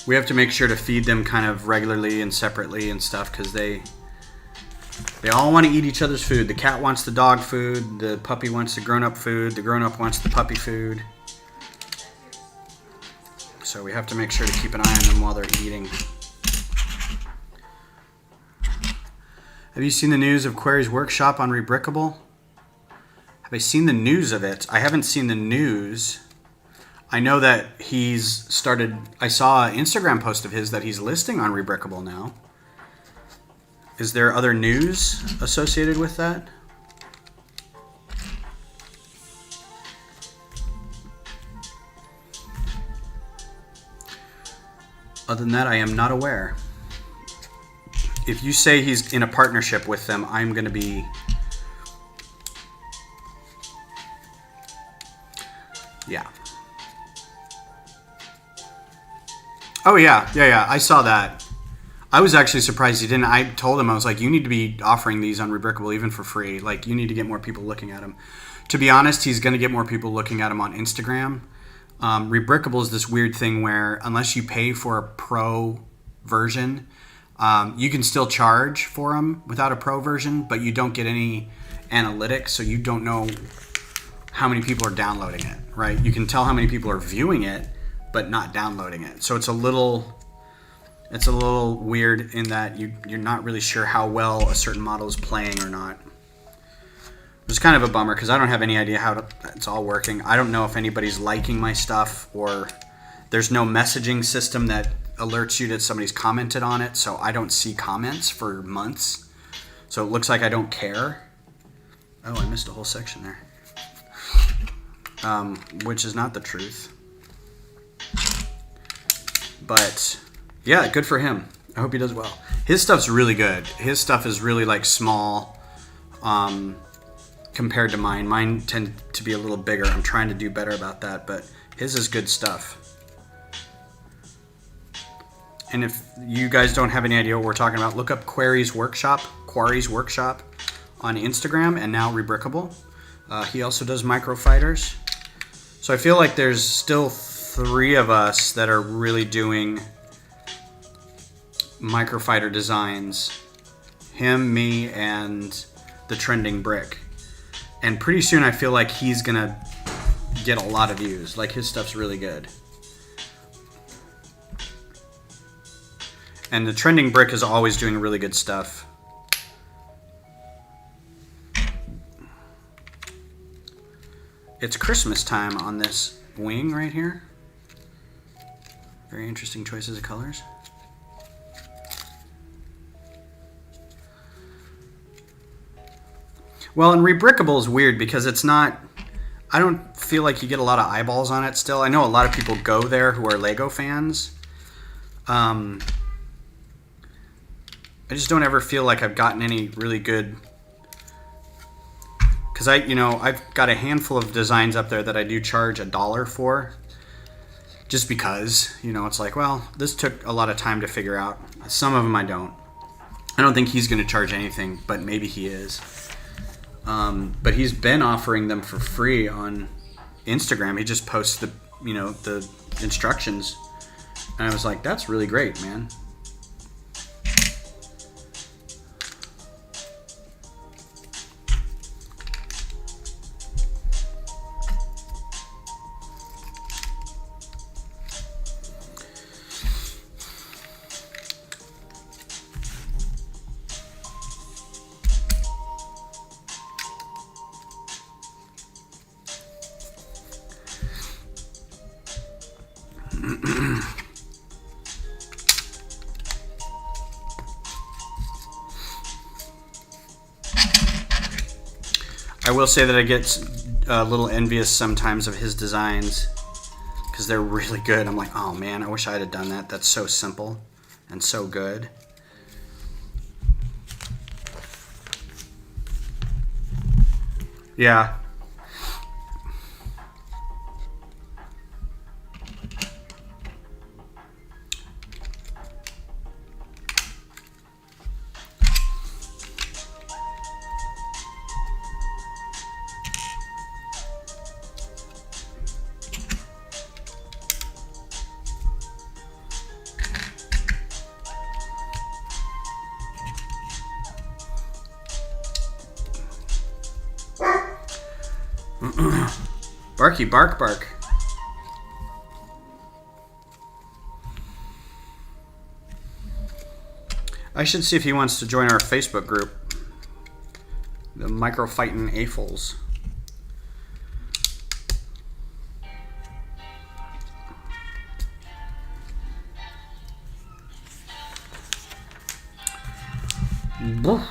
We have to make sure to feed them kind of regularly and separately and stuff because they all want to eat each other's food. The cat wants the dog food. The puppy wants the grown-up food. The grown-up wants the puppy food. So we have to make sure to keep an eye on them while they're eating. Have you seen the news of Query's workshop on Rebrickable? Have I seen the news of it? I haven't seen the news. I know that he's started... I saw an Instagram post of his that he's listing on Rebrickable now. Is there other news associated with that? Other than that, I am not aware. If you say he's in a partnership with them, I'm going to be... Yeah. Oh, yeah. I saw that. I was actually surprised he didn't. I told him, I was like, you need to be offering these on Rebrickable even for free. Like, you need to get more people looking at them. To be honest, he's going to get more people looking at them on Instagram. Rebrickable is this weird thing where unless you pay for a pro version, you can still charge for them without a pro version, but you don't get any analytics, so you don't know how many people are downloading it, right? You can tell how many people are viewing it, but not downloading it. So it's a little weird in that you're not really sure how well a certain model is playing or not. It's kind of a bummer because I don't have any idea how it's all working. I don't know if anybody's liking my stuff, or there's no messaging system that alerts you that somebody's commented on it, so I don't see comments for months. So it looks like I don't care. Oh, I missed a whole section there. Which is not the truth. But yeah, good for him. I hope he does well. His stuff's really good. His stuff is really like small compared to mine. Mine tend to be a little bigger. I'm trying to do better about that, but his is good stuff. And if you guys don't have any idea what we're talking about, look up Quarry's Workshop on Instagram, and now Rebrickable. He also does microfighters. So I feel like there's still 3 of us that are really doing microfighter designs. Him, me, and the Trending Brick. And pretty soon I feel like he's gonna get a lot of views. Like, his stuff's really good. And the Trending Brick is always doing really good stuff. It's Christmas time on this wing right here. Very interesting choices of colors. Well, and Rebrickable is weird because it's not... I don't feel like you get a lot of eyeballs on it still. I know a lot of people go there who are Lego fans. I just don't ever feel like I've gotten any really good... Because I've got a handful of designs up there that I do charge $1 for. Just because, it's like, well, this took a lot of time to figure out. Some of them I don't. I don't think he's going to charge anything, but maybe he is. But he's been offering them for free on Instagram. He just posts the instructions. And I was like, that's really great, man. I will say that I get a little envious sometimes of his designs because they're really good. I'm like, oh man, I wish I had done that. That's so simple and so good. Yeah. Barky bark bark. I should see if he wants to join our Facebook group. The Microfightin' AFOLs. Woof.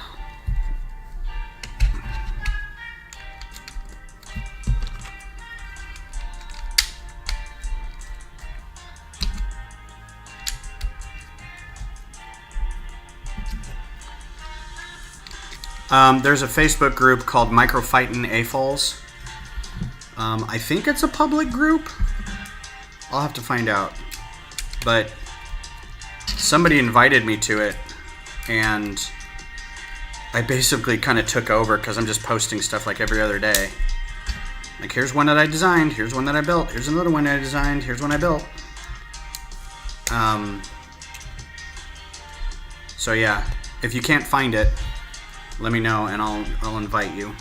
There's a Facebook group called Microfightin' AFOLs. I think it's a public group. I'll have to find out. But somebody invited me to it, and I basically kind of took over because I'm just posting stuff like every other day. Like, here's one that I designed, here's one that I built, here's another one I designed, here's one I built. So yeah, if you can't find it, let me know and I'll invite you.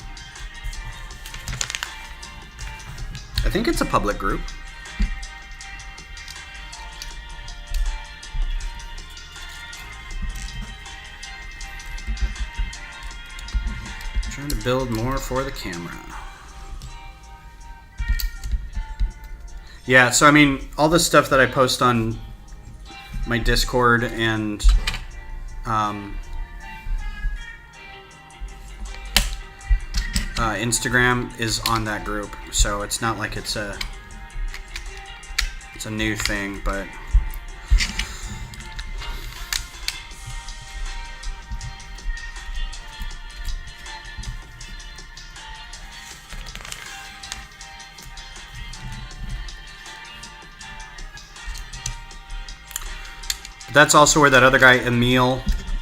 I think it's a public group. Trying to build more for the camera. Yeah, so I mean, all the stuff that I post on my Discord and Instagram is on that group, so it's not like it's a new thing, but that's also where that other guy Emil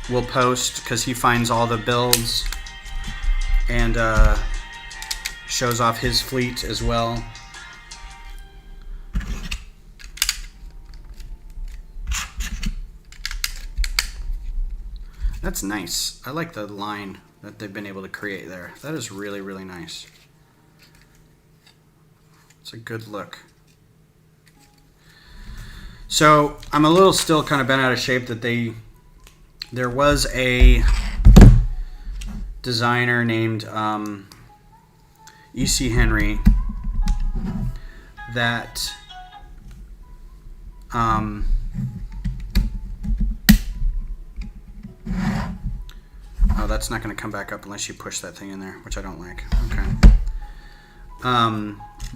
will post, because he finds all the builds and shows off his fleet as well. That's nice. I like the line that they've been able to create there. That is really, really nice. It's a good look. So I'm a little still kind of bent out of shape that there was a designer named E.C. Henry that oh, that's not going to come back up unless you push that thing in there, which I don't like. Okay.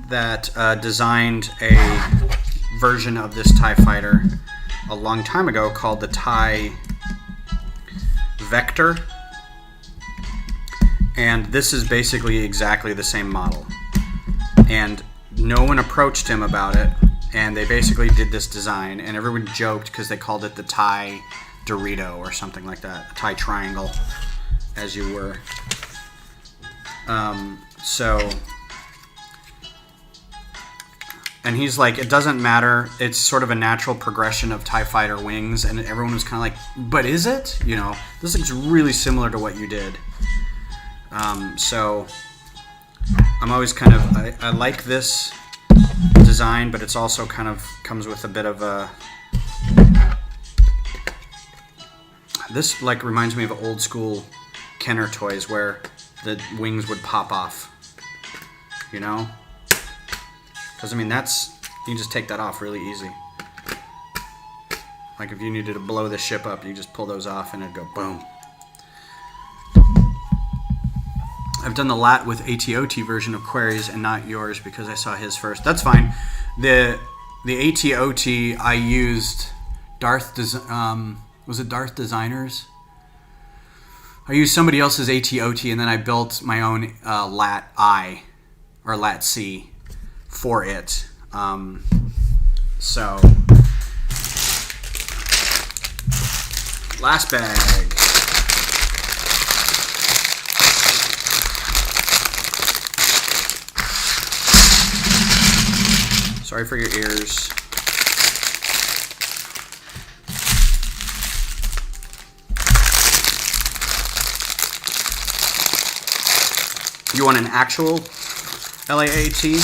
That designed a version of this TIE Fighter a long time ago called the TIE Vector. And this is basically exactly the same model. And no one approached him about it, and they basically did this design, and everyone joked because they called it the TIE Dorito or something like that, a TIE Triangle, as you were. And he's like, it doesn't matter. It's sort of a natural progression of TIE Fighter wings. And everyone was kind of like, but is it? You know, this looks really similar to what you did. So I'm always kind of, I like this design, but it's also kind of comes with a bit of a, this like reminds me of old school Kenner toys where the wings would pop off, you know? Because, I mean, you can just take that off really easy. Like, if you needed to blow the ship up, you just pull those off and it'd go boom. I've done the lat with ATOT version of Queries and not yours because I saw his first. That's fine. The ATOT I used was it Darth Designers? I used somebody else's ATOT and then I built my own lat I or lat C for it. So last bag. Sorry for your ears. You want an actual LAAT?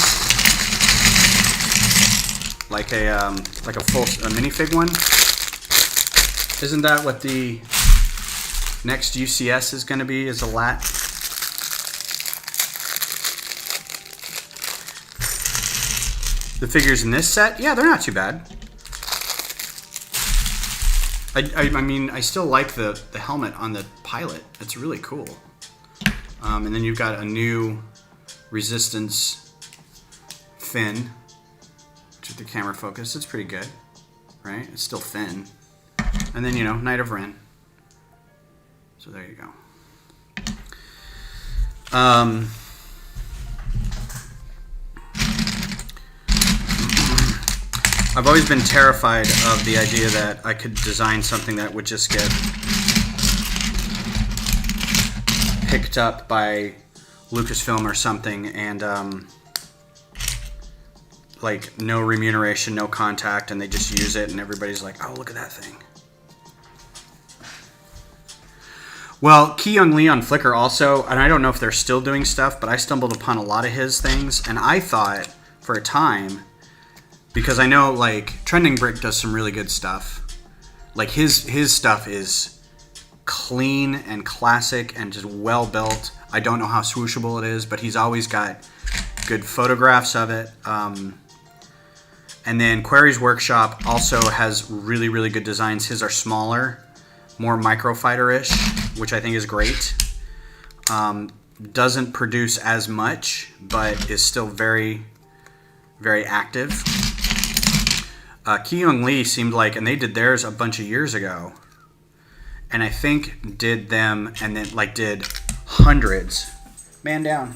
Like a full minifig one? Isn't that what the next UCS is going to be? Is a lat? The figures in this set, yeah, they're not too bad. I mean, I still like the helmet on the pilot. It's really cool. And then you've got a new Resistance fin. With the camera focus, it's pretty good, right? It's still thin. And then, you know, Knight of Ren. So there you go. Um, I've always been terrified of the idea that I could design something that would just get picked up by Lucasfilm or something, and like no remuneration, no contact, and they just use it, and everybody's like, "Oh, look at that thing." Well, Ki Young Lee on Flickr also, and I don't know if they're still doing stuff, but I stumbled upon a lot of his things, and I thought for a time, because I know like Trending Brick does some really good stuff. Like his stuff is clean and classic and just well built. I don't know how swooshable it is, but he's always got good photographs of it. And then Query's Workshop also has really, really good designs. His are smaller, more microfighter-ish, which I think is great. Doesn't produce as much, but is still very, very active. Ki Young Lee seemed like, and they did theirs a bunch of years ago, and I think did them and then like did hundreds, man down,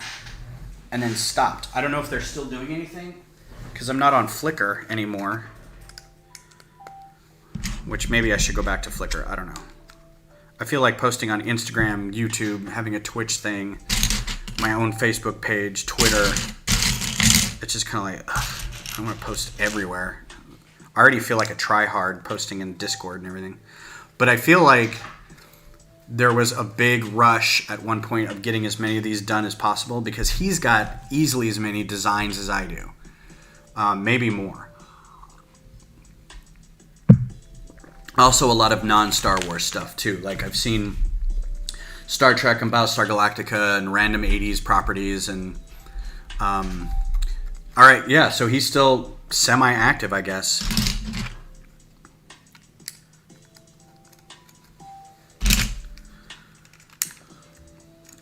and then stopped. I don't know if they're still doing anything because I'm not on Flickr anymore, which maybe I should go back to Flickr. I don't know. I feel like posting on Instagram, YouTube, having a Twitch thing, my own Facebook page, Twitter. It's just kind of like, ugh, I want to post everywhere. I already feel like a try-hard posting in Discord and everything. But I feel like there was a big rush at one point of getting as many of these done as possible because he's got easily as many designs as I do. Maybe more. Also a lot of non-Star Wars stuff too. Like I've seen Star Trek and Battlestar Galactica and random 80s properties and all right, yeah, so he's still semi-active, I guess.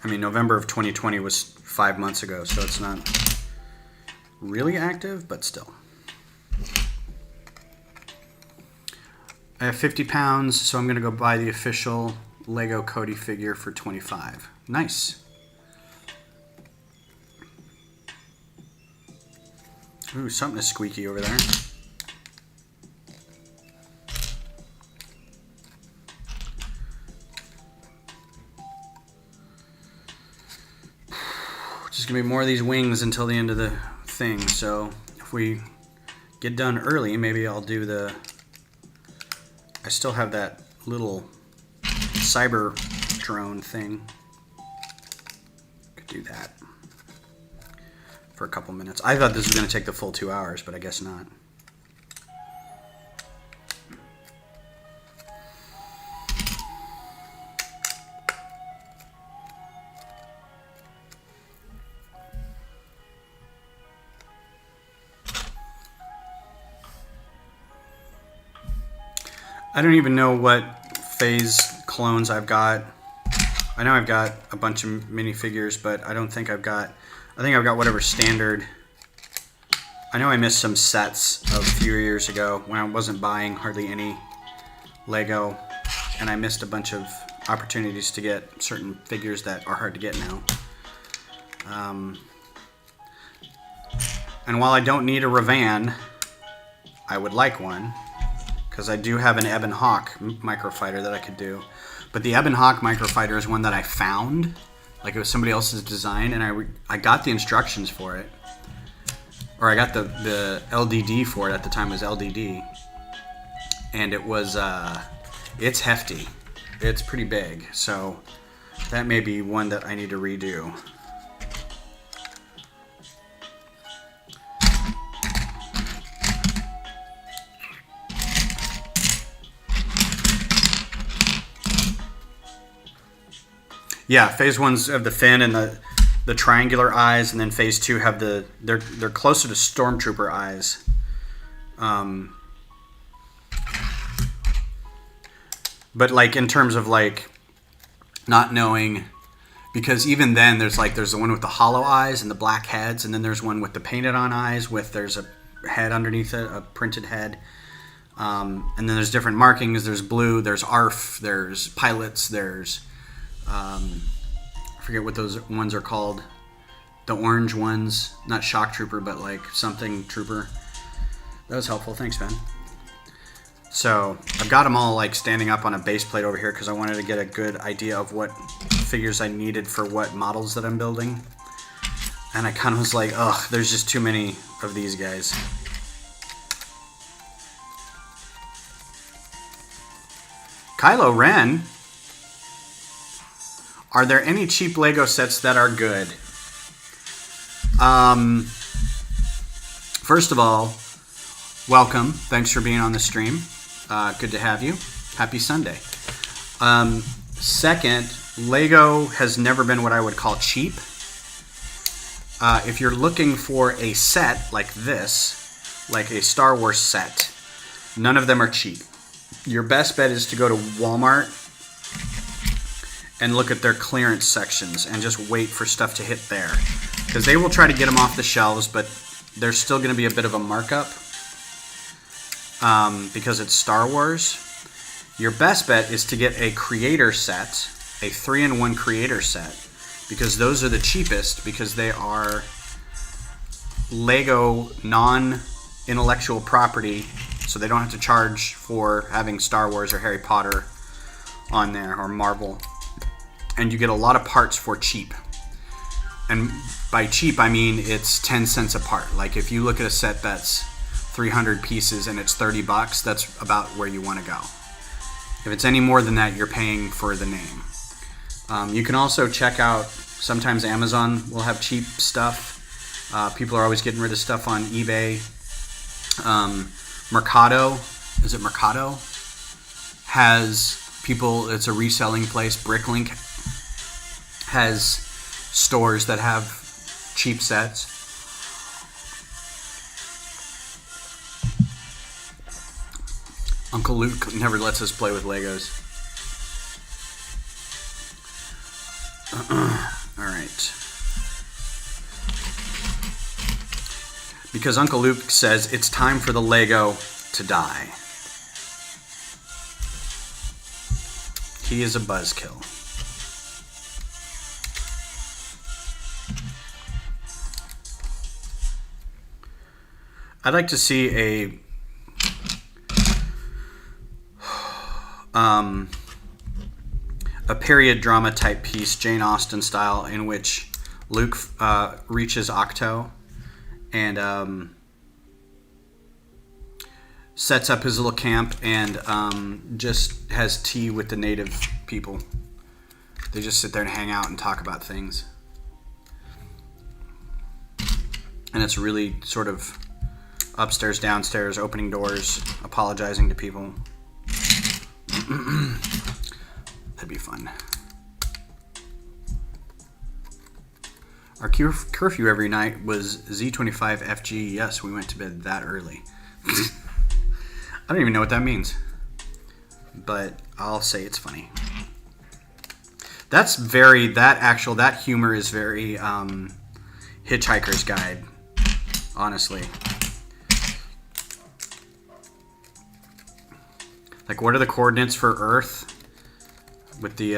I mean, November of 2020 was 5 months ago, so it's not really active, but still. I have 50 pounds, so I'm going to go buy the official Lego Cody figure for 25. Nice. Ooh, something is squeaky over there. Just gonna be more of these wings until the end of the thing. So if we get done early, maybe I'll do the... I still have that little cyber drone thing. Could do that for a couple minutes. I thought this was going to take the full 2 hours, but I guess not. I don't even know what phase clones I've got. I know I've got a bunch of minifigures, but I don't think I've got... I think I've got whatever standard. I know I missed some sets of a few years ago when I wasn't buying hardly any Lego, and I missed a bunch of opportunities to get certain figures that are hard to get now. And while I don't need a Revan, I would like one, because I do have an Ebon Hawk microfighter that I could do. But the Ebon Hawk microfighter is one that I found. Like it was somebody else's design, and I got the instructions for it. Or I got the LDD for it. At the time it was LDD. And it was, it's hefty. It's pretty big. So that may be one that I need to redo. Yeah, phase one's have the fin and the triangular eyes, and then phase two have they're closer to Stormtrooper eyes. But like in terms of like not knowing, because even then there's the one with the hollow eyes and the black heads, and then there's one with the painted on eyes there's a head underneath it, a printed head. And then there's different markings. There's blue, there's ARF, there's pilots, there's I forget what those ones are called. The orange ones, not Shock Trooper, but like something Trooper. That was helpful. Thanks, man. So I've got them all like standing up on a base plate over here because I wanted to get a good idea of what figures I needed for what models that I'm building. And I kind of was like, ugh, there's just too many of these guys. Kylo Ren. Are there any cheap Lego sets that are good? First of all, welcome. Thanks for being on the stream. Good to have you. Happy Sunday. Second, Lego has never been what I would call cheap. If you're looking for a set like this, like a Star Wars set, none of them are cheap. Your best bet is to go to Walmart and look at their clearance sections and just wait for stuff to hit there. Because they will try to get them off the shelves, but there's still going to be a bit of a markup because it's Star Wars. Your best bet is to get a creator set, a 3-in-1 creator set, because those are the cheapest because they are Lego non-intellectual property, so they don't have to charge for having Star Wars or Harry Potter on there or Marvel. And you get a lot of parts for cheap. And by cheap, I mean it's 10 cents a part. Like if you look at a set that's 300 pieces and it's $30, that's about where you want to go. If it's any more than that, you're paying for the name. You can also check out, sometimes Amazon will have cheap stuff. People are always getting rid of stuff on eBay. Mercado, is it Mercado? Has people, it's a reselling place. Bricklink has stores that have cheap sets. Uncle Luke never lets us play with Legos. Alright. Because Uncle Luke says it's time for the Lego to die. He is a buzzkill. I'd like to see a period drama type piece, Jane Austen style, in which Luke reaches Octo and sets up his little camp and just has tea with the native people. They just sit there and hang out and talk about things. And it's really sort of upstairs, downstairs, opening doors, apologizing to people. That'd be fun. Our curfew every night was Z25FG. Yes, we went to bed that early. I don't even know what that means. But I'll say it's funny. That humor is very Hitchhiker's Guide, honestly. Like, what are the coordinates for Earth with the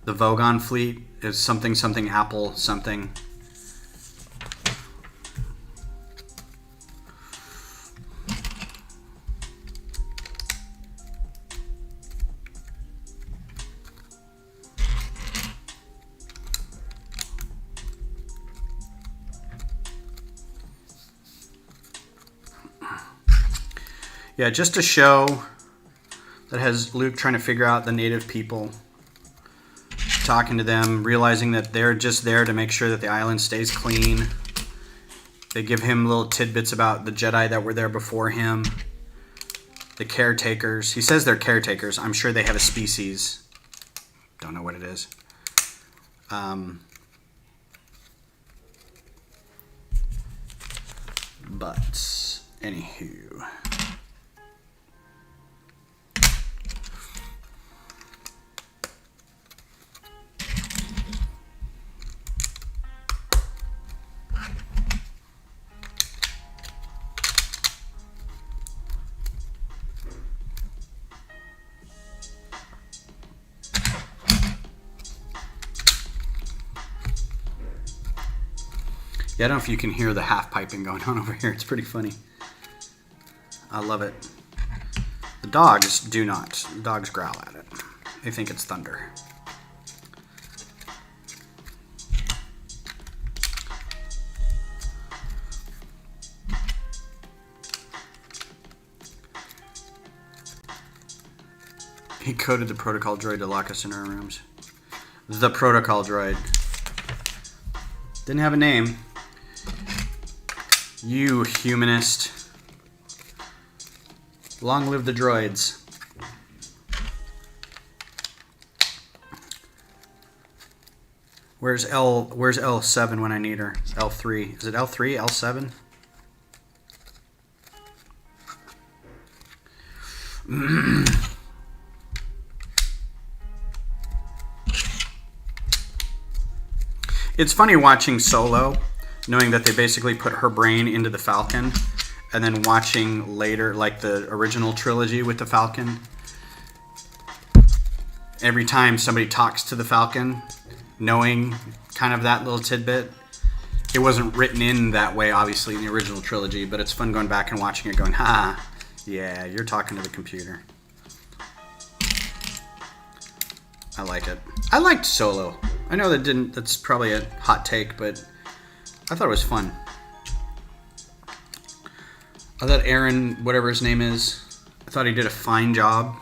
Vogon fleet? Is something Apple something. Yeah, just a show that has Luke trying to figure out the native people, talking to them, realizing that they're just there to make sure that the island stays clean. They give him little tidbits about the Jedi that were there before him, the caretakers. He says they're caretakers. I'm sure they have a species. Don't know what it is. But, anywho. Yeah, I don't know if you can hear the half piping going on over here. It's pretty funny. I love it. The dogs do not. The dogs growl at it. They think it's thunder. He coded the protocol droid to lock us in our rooms. The protocol droid. Didn't have a name. You humanist. Long live the droids. Where's L7 when I need her? L3. Is it L3? L7? It's funny watching Solo, knowing that they basically put her brain into the Falcon, and then watching later, like the original trilogy with the Falcon. Every time somebody talks to the Falcon, knowing kind of that little tidbit. It wasn't written in that way, obviously, in the original trilogy, but it's fun going back and watching it going, ha, yeah, you're talking to the computer. I like it. I liked Solo. I know that's probably a hot take, but I thought it was fun. I thought Aaron, whatever his name is, I thought he did a fine job.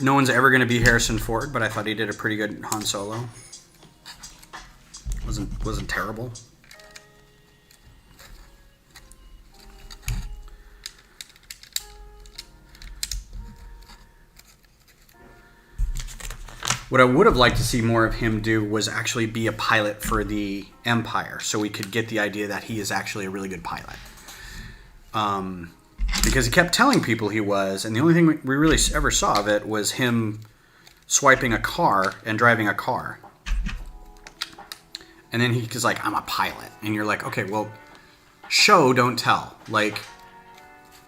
No one's ever going to be Harrison Ford, but I thought he did a pretty good Han Solo. Wasn't terrible. What I would have liked to see more of him do was actually be a pilot for the Empire, so we could get the idea that he is actually a really good pilot. Because he kept telling people he was, and the only thing we really ever saw of it was him swiping a car and driving a car. And then he's like, I'm a pilot. And you're like, okay, well, show, don't tell. Like,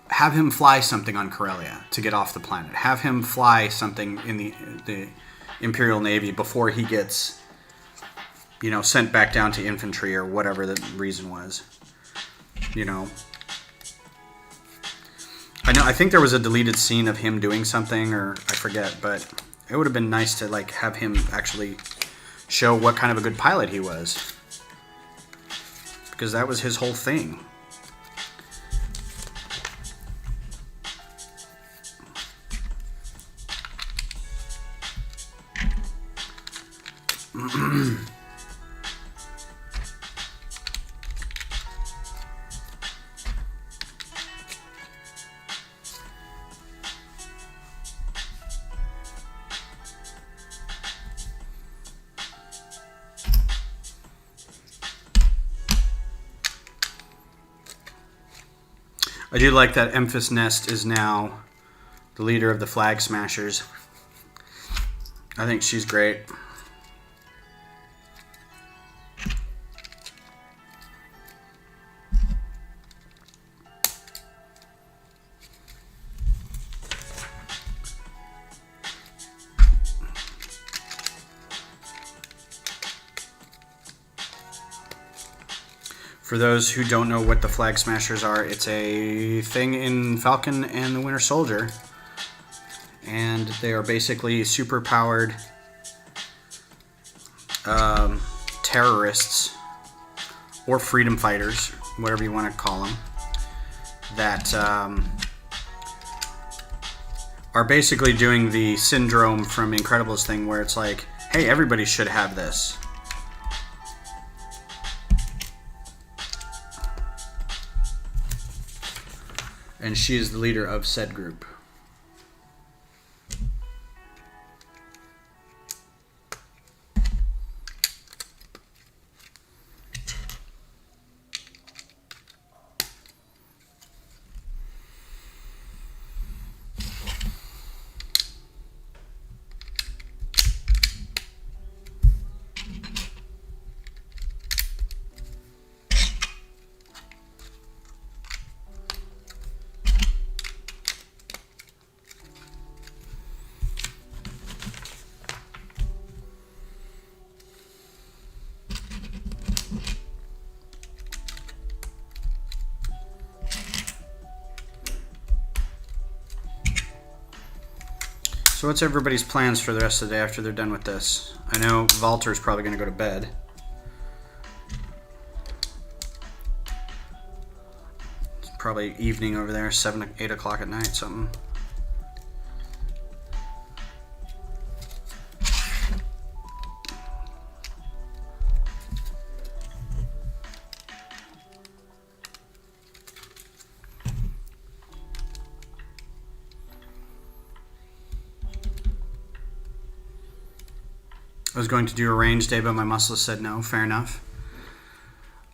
have him fly something on Corellia to get off the planet. Have him fly something in the Imperial Navy before he gets, sent back down to infantry or whatever the reason was. I think there was a deleted scene of him doing something, or I forget, but it would have been nice to have him actually show what kind of a good pilot he was, because that was his whole thing. I do like that Emphas Nest is now the leader of the Flag Smashers. I think she's great. For those who don't know what the Flag Smashers are, it's a thing in Falcon and the Winter Soldier. And they are basically super-powered terrorists, or freedom fighters, whatever you want to call them, that are basically doing the syndrome from Incredibles thing where it's like, hey, everybody should have this. And she is the leader of said group. So what's everybody's plans for the rest of the day after they're done with this? I know Walter's probably going to go to bed. It's probably evening over there, 7, 8 o'clock at night, something. I was going to do a range day, but my muscles said no. Fair enough.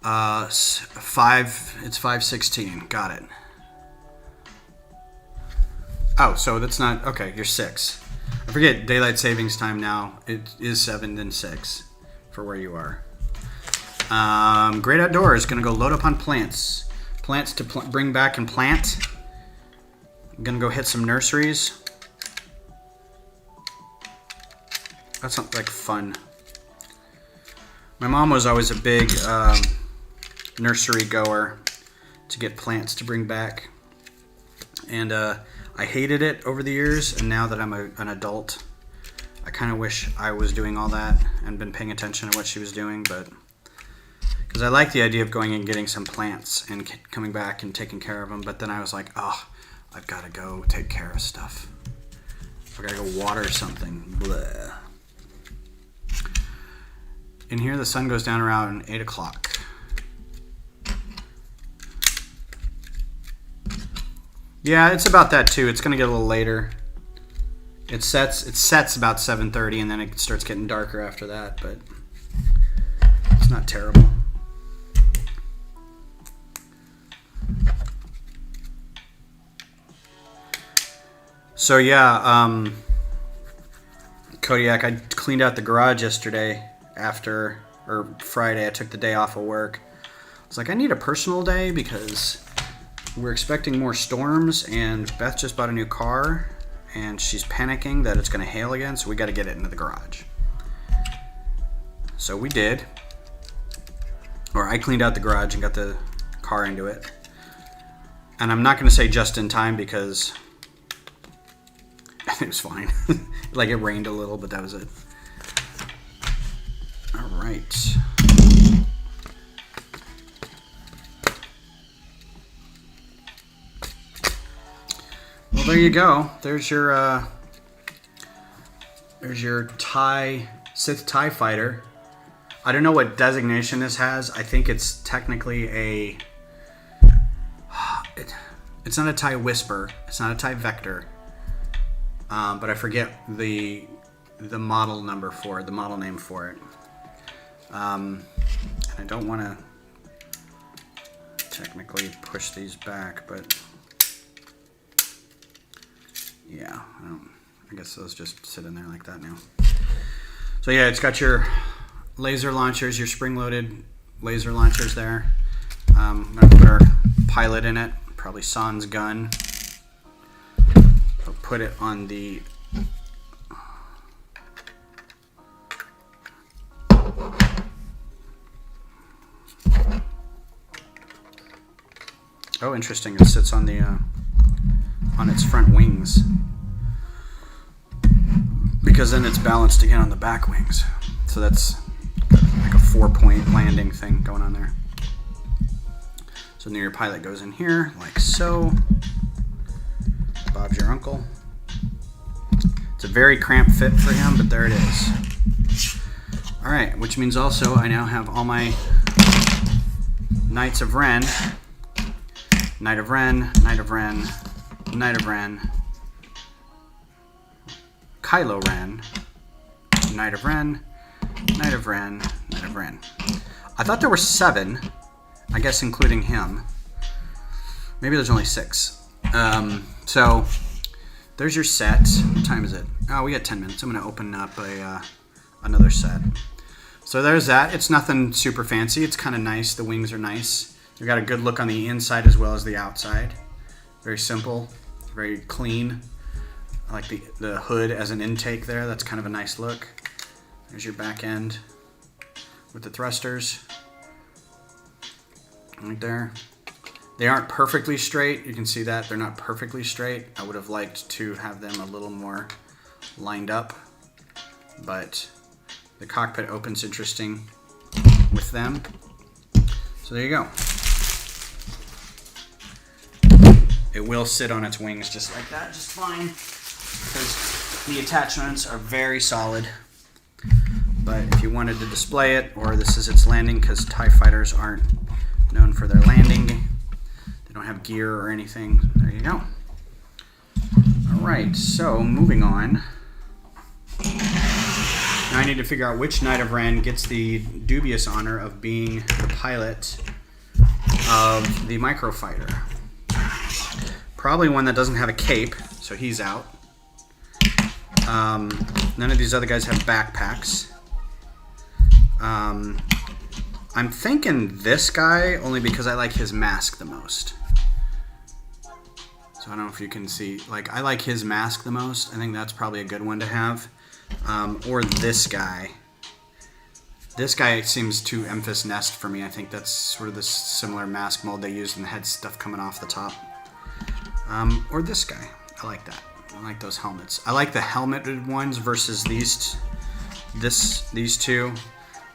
It's 5:16. Got it. Oh, so that's not okay. You're 6. I forget daylight savings time now. It is 7 then 6 for where you are. Great Outdoors gonna go load up on plants. Plants to bring back and plant. I'm gonna go hit some nurseries. That sounds like fun. My mom was always a big nursery goer to get plants to bring back. And I hated it over the years, and now that I'm an adult, I kind of wish I was doing all that and been paying attention to what she was doing, but because I like the idea of going and getting some plants and coming back and taking care of them, but then I was like, oh, I've got to go take care of stuff. I've got to go water something. Bleh. In here, the sun goes down around 8 o'clock. Yeah, it's about that too. It's gonna get a little later. It sets about 7:30, and then it starts getting darker after that. But it's not terrible. So yeah, Kodiak, I cleaned out the garage yesterday. Friday, I took the day off of work. I was like, I need a personal day because we're expecting more storms, and Beth just bought a new car, and she's panicking that it's going to hail again, so we got to get it into the garage. So we did. Or I cleaned out the garage and got the car into it. And I'm not going to say just in time because it was fine. Like it rained a little, but that was it. All right. Well, there you go. There's your Sith TIE Fighter. I don't know what designation this has. I think it's technically a. It's not a TIE Whisper. It's not a TIE Vector. But I forget the model number for it, the model name for it. And I don't want to technically push these back, but yeah, I guess those just sit in there like that now. So yeah, it's got your laser launchers, your spring-loaded laser launchers there. I'm going to put our pilot in it, probably San's gun. I'll put it on the oh, interesting. It sits on the on its front wings because then it's balanced again on the back wings. So that's like a 4-point landing thing going on there. So then your pilot goes in here like so. Bob's your uncle. It's a very cramped fit for him, but there it is. All right, which means also I now have all my Knights of Ren. Knight of Ren, Knight of Ren, Knight of Ren, Kylo Ren, Knight of Ren, Knight of Ren, Knight of Ren. I thought there were 7, I guess including him. Maybe there's only 6. So there's your set. What time is it? Oh, we got 10 minutes. I'm going to open up another set. So there's that. It's nothing super fancy. It's kind of nice. The wings are nice. You've got a good look on the inside as well as the outside. Very simple, very clean. I like the hood as an intake there. That's kind of a nice look. There's your back end with the thrusters. Right there. They aren't perfectly straight. You can see that. They're not perfectly straight. I would have liked to have them a little more lined up, but the cockpit opens interesting with them. So there you go. It will sit on its wings just like that, just fine, because the attachments are very solid. But if you wanted to display it, or this is its landing, because TIE Fighters aren't known for their landing, they don't have gear or anything, there you go. Alright, so moving on. Now I need to figure out which Knight of Ren gets the dubious honor of being the pilot of the microfighter. Probably one that doesn't have a cape, so he's out. None of these other guys have backpacks. I'm thinking this guy only because I like his mask the most. So I don't know if you can see, like, I like his mask the most. I think that's probably a good one to have. Or this guy. This guy seems too Emphas Nest for me. I think that's sort of the similar mask mold they used and the head stuff coming off the top. Or this guy. I like that. I like those helmets. I like the helmeted ones versus these two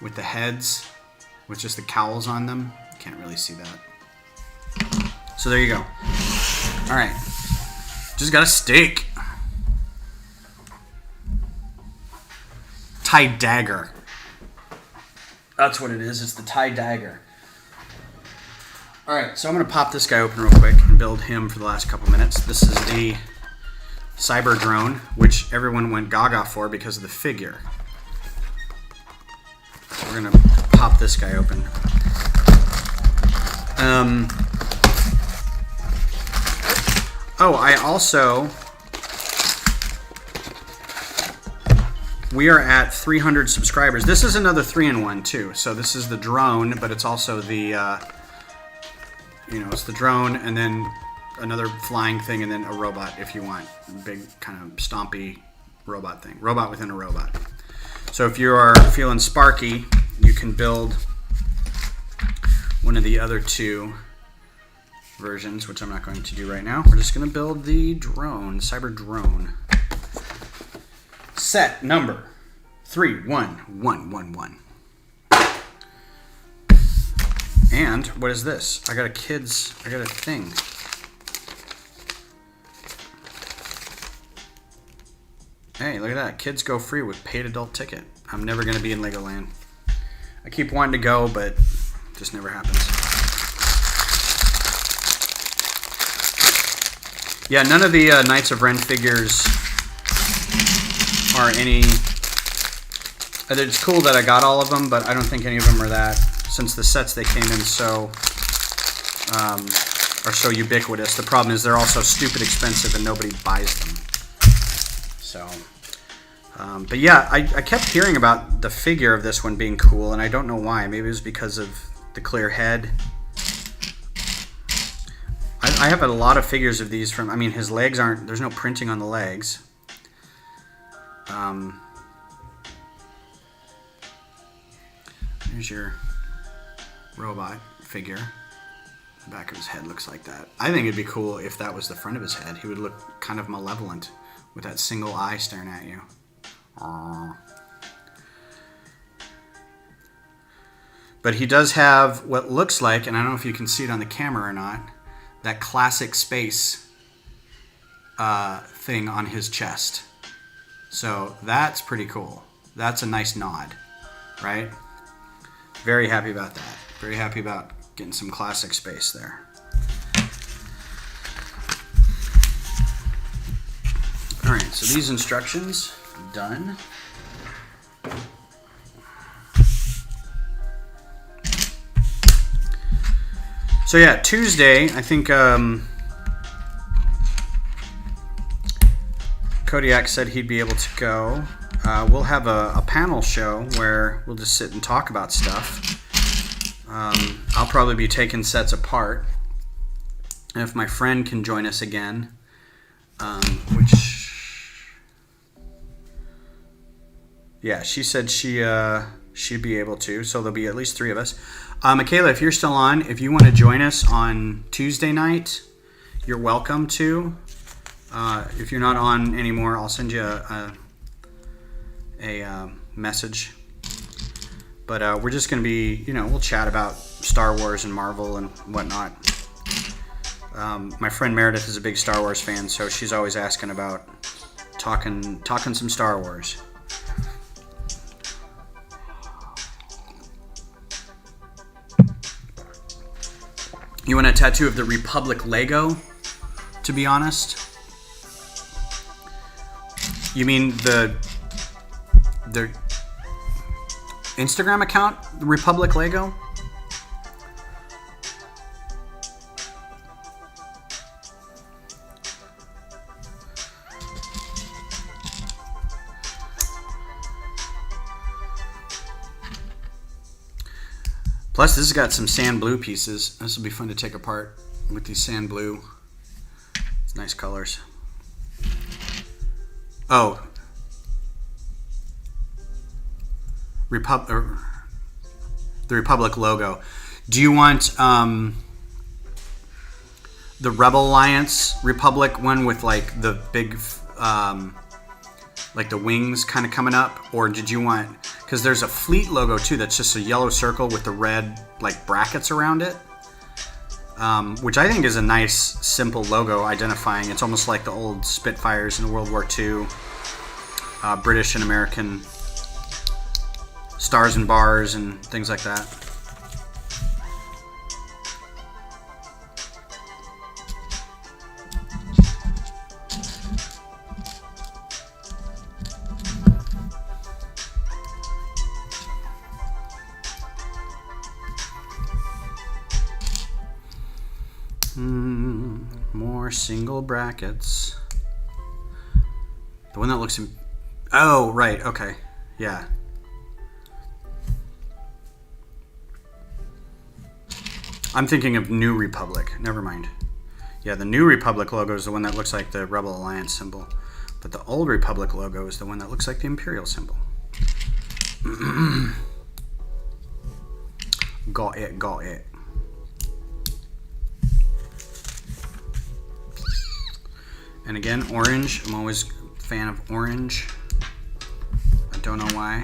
with the heads with just the cowls on them. Can't really see that. So there you go. All right. Just got a steak. TIE Dagger. That's what it is. It's the TIE Dagger. Alright, so I'm going to pop this guy open real quick and build him for the last couple minutes. This is the Cyber Drone, which everyone went gaga for because of the figure. So we're going to pop this guy open. I also... We are at 300 subscribers. This is another 3-in-1 too. So this is the drone, but it's also the, it's the drone and then another flying thing and then a robot if you want. A big kind of stompy robot thing. Robot within a robot. So if you are feeling sparky, you can build one of the other two versions, which I'm not going to do right now. We're just going to build the drone, Cyber Drone. Set number 31111. And what is this? I got a thing. Hey, look at that. Kids go free with paid adult ticket. I'm never going to be in Legoland. I keep wanting to go, but it just never happens. Yeah, none of the Knights of Ren figures are any... It's cool that I got all of them, but I don't think any of them are that, since the sets they came in are so ubiquitous. The problem is they're also stupid expensive and nobody buys them. So, but yeah, I kept hearing about the figure of this one being cool, and I don't know why. Maybe it was because of the clear head. I have a lot of figures of these from, his legs aren't, there's no printing on the legs. There's your robot figure. The back of his head looks like that. I think it'd be cool if that was the front of his head. He would look kind of malevolent with that single eye staring at you. Aww. But he does have what looks like, and I don't know if you can see it on the camera or not, that classic space thing on his chest. So that's pretty cool. That's a nice nod, right? Very happy about that. Very happy about getting some classic space there. All right, so these instructions, done. So yeah, Tuesday, I think Kodiak said he'd be able to go. We'll have a panel show where we'll just sit and talk about stuff. I'll probably be taking sets apart. And if my friend can join us again, yeah, she said she'd be able to, so there'll be at least 3 of us. Michaela, if you're still on, if you want to join us on Tuesday night, you're welcome to. If you're not on anymore, I'll send you a message. But we're just going to be, we'll chat about Star Wars and Marvel and whatnot. My friend Meredith is a big Star Wars fan, so she's always asking about talking some Star Wars. You want a tattoo of the Republic Lego, to be honest? You mean the Instagram account, the Republic Lego? Plus, this has got some sand blue pieces. This will be fun to take apart with these sand blue. It's nice colors. Oh. The Republic logo. Do you want the Rebel Alliance Republic one with like the big, like the wings kind of coming up? Or did you want... Because there's a fleet logo too that's just a yellow circle with the red like brackets around it, which I think is a nice simple logo identifying. It's almost like the old Spitfires in World War II, British and American stars and bars and things like that. More single brackets. The one that looks in... Oh, right. Okay. Yeah. I'm thinking of New Republic. Never mind. Yeah, the New Republic logo is the one that looks like the Rebel Alliance symbol. But the Old Republic logo is the one that looks like the Imperial symbol. Got it, got it. And again, orange. I'm always a fan of orange. I don't know why.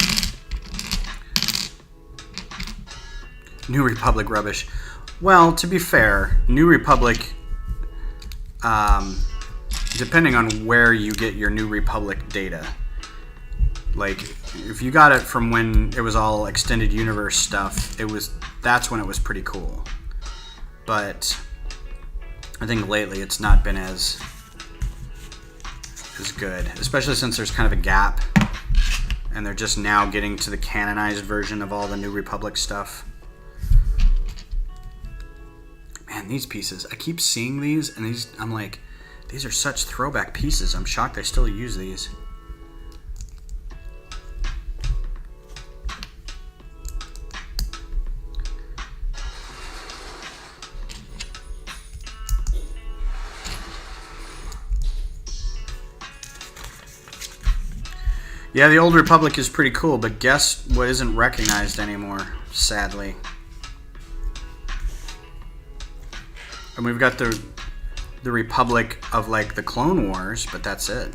New Republic rubbish. Well, to be fair, New Republic, depending on where you get your New Republic data, like if you got it from when it was all extended universe stuff, that's when it was pretty cool. But I think lately it's not been as good, especially since there's kind of a gap and they're just now getting to the canonized version of all the New Republic stuff. Man, these pieces, I keep seeing these and I'm like, these are such throwback pieces. I'm shocked they still use these. Yeah, the Old Republic is pretty cool, but guess what isn't recognized anymore, sadly. And we've got the Republic of like the Clone Wars, but that's it.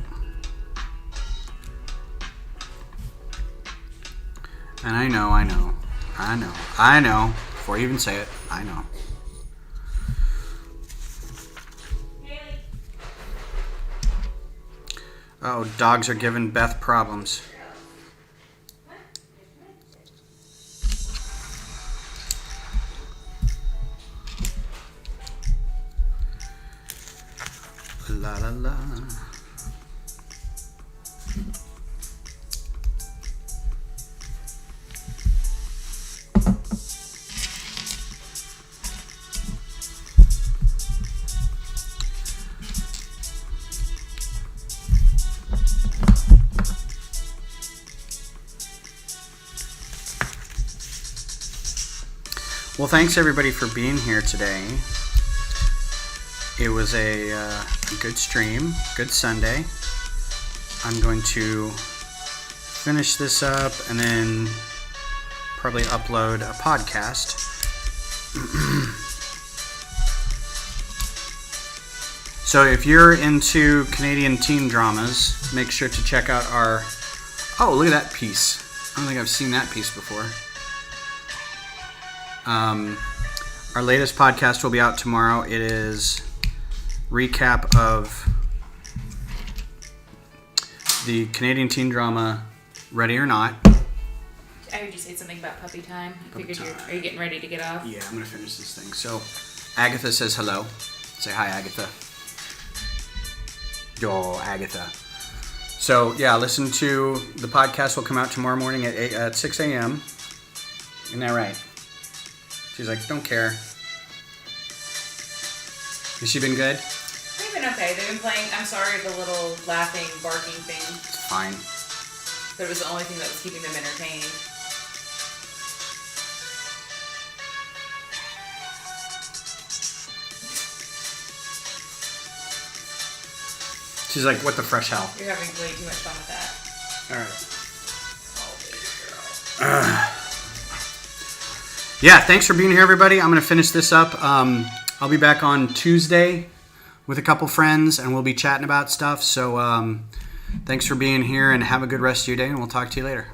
And I know. Before you even say it, I know. Oh, dogs are giving Beth problems. La la la. Well, thanks everybody for being here today. It was a good stream, good Sunday. I'm going to finish this up and then probably upload a podcast. So if you're into Canadian teen dramas, make sure to check out our Oh, look at that piece. I don't think I've seen that piece before. Our latest podcast will be out tomorrow. It is recap of the Canadian teen drama Ready or Not. I heard you say something about puppy time. I figured are you getting ready to get off? Yeah, I'm going to finish this thing. So, Agatha says hello. Say hi, Agatha. Oh, Agatha. So, yeah, listen to the podcast. Will come out tomorrow morning at 6 a.m. Isn't that right? She's like, don't care. Has she been good? They've been okay. They've been playing, I'm sorry, the little laughing, barking thing. It's fine. But it was the only thing that was keeping them entertained. She's like, what the fresh hell? You're having way too much fun with that. All right. Yeah, thanks for being here, everybody. I'm going to finish this up. I'll be back on Tuesday with a couple friends, and we'll be chatting about stuff. So thanks for being here, and have a good rest of your day, and we'll talk to you later.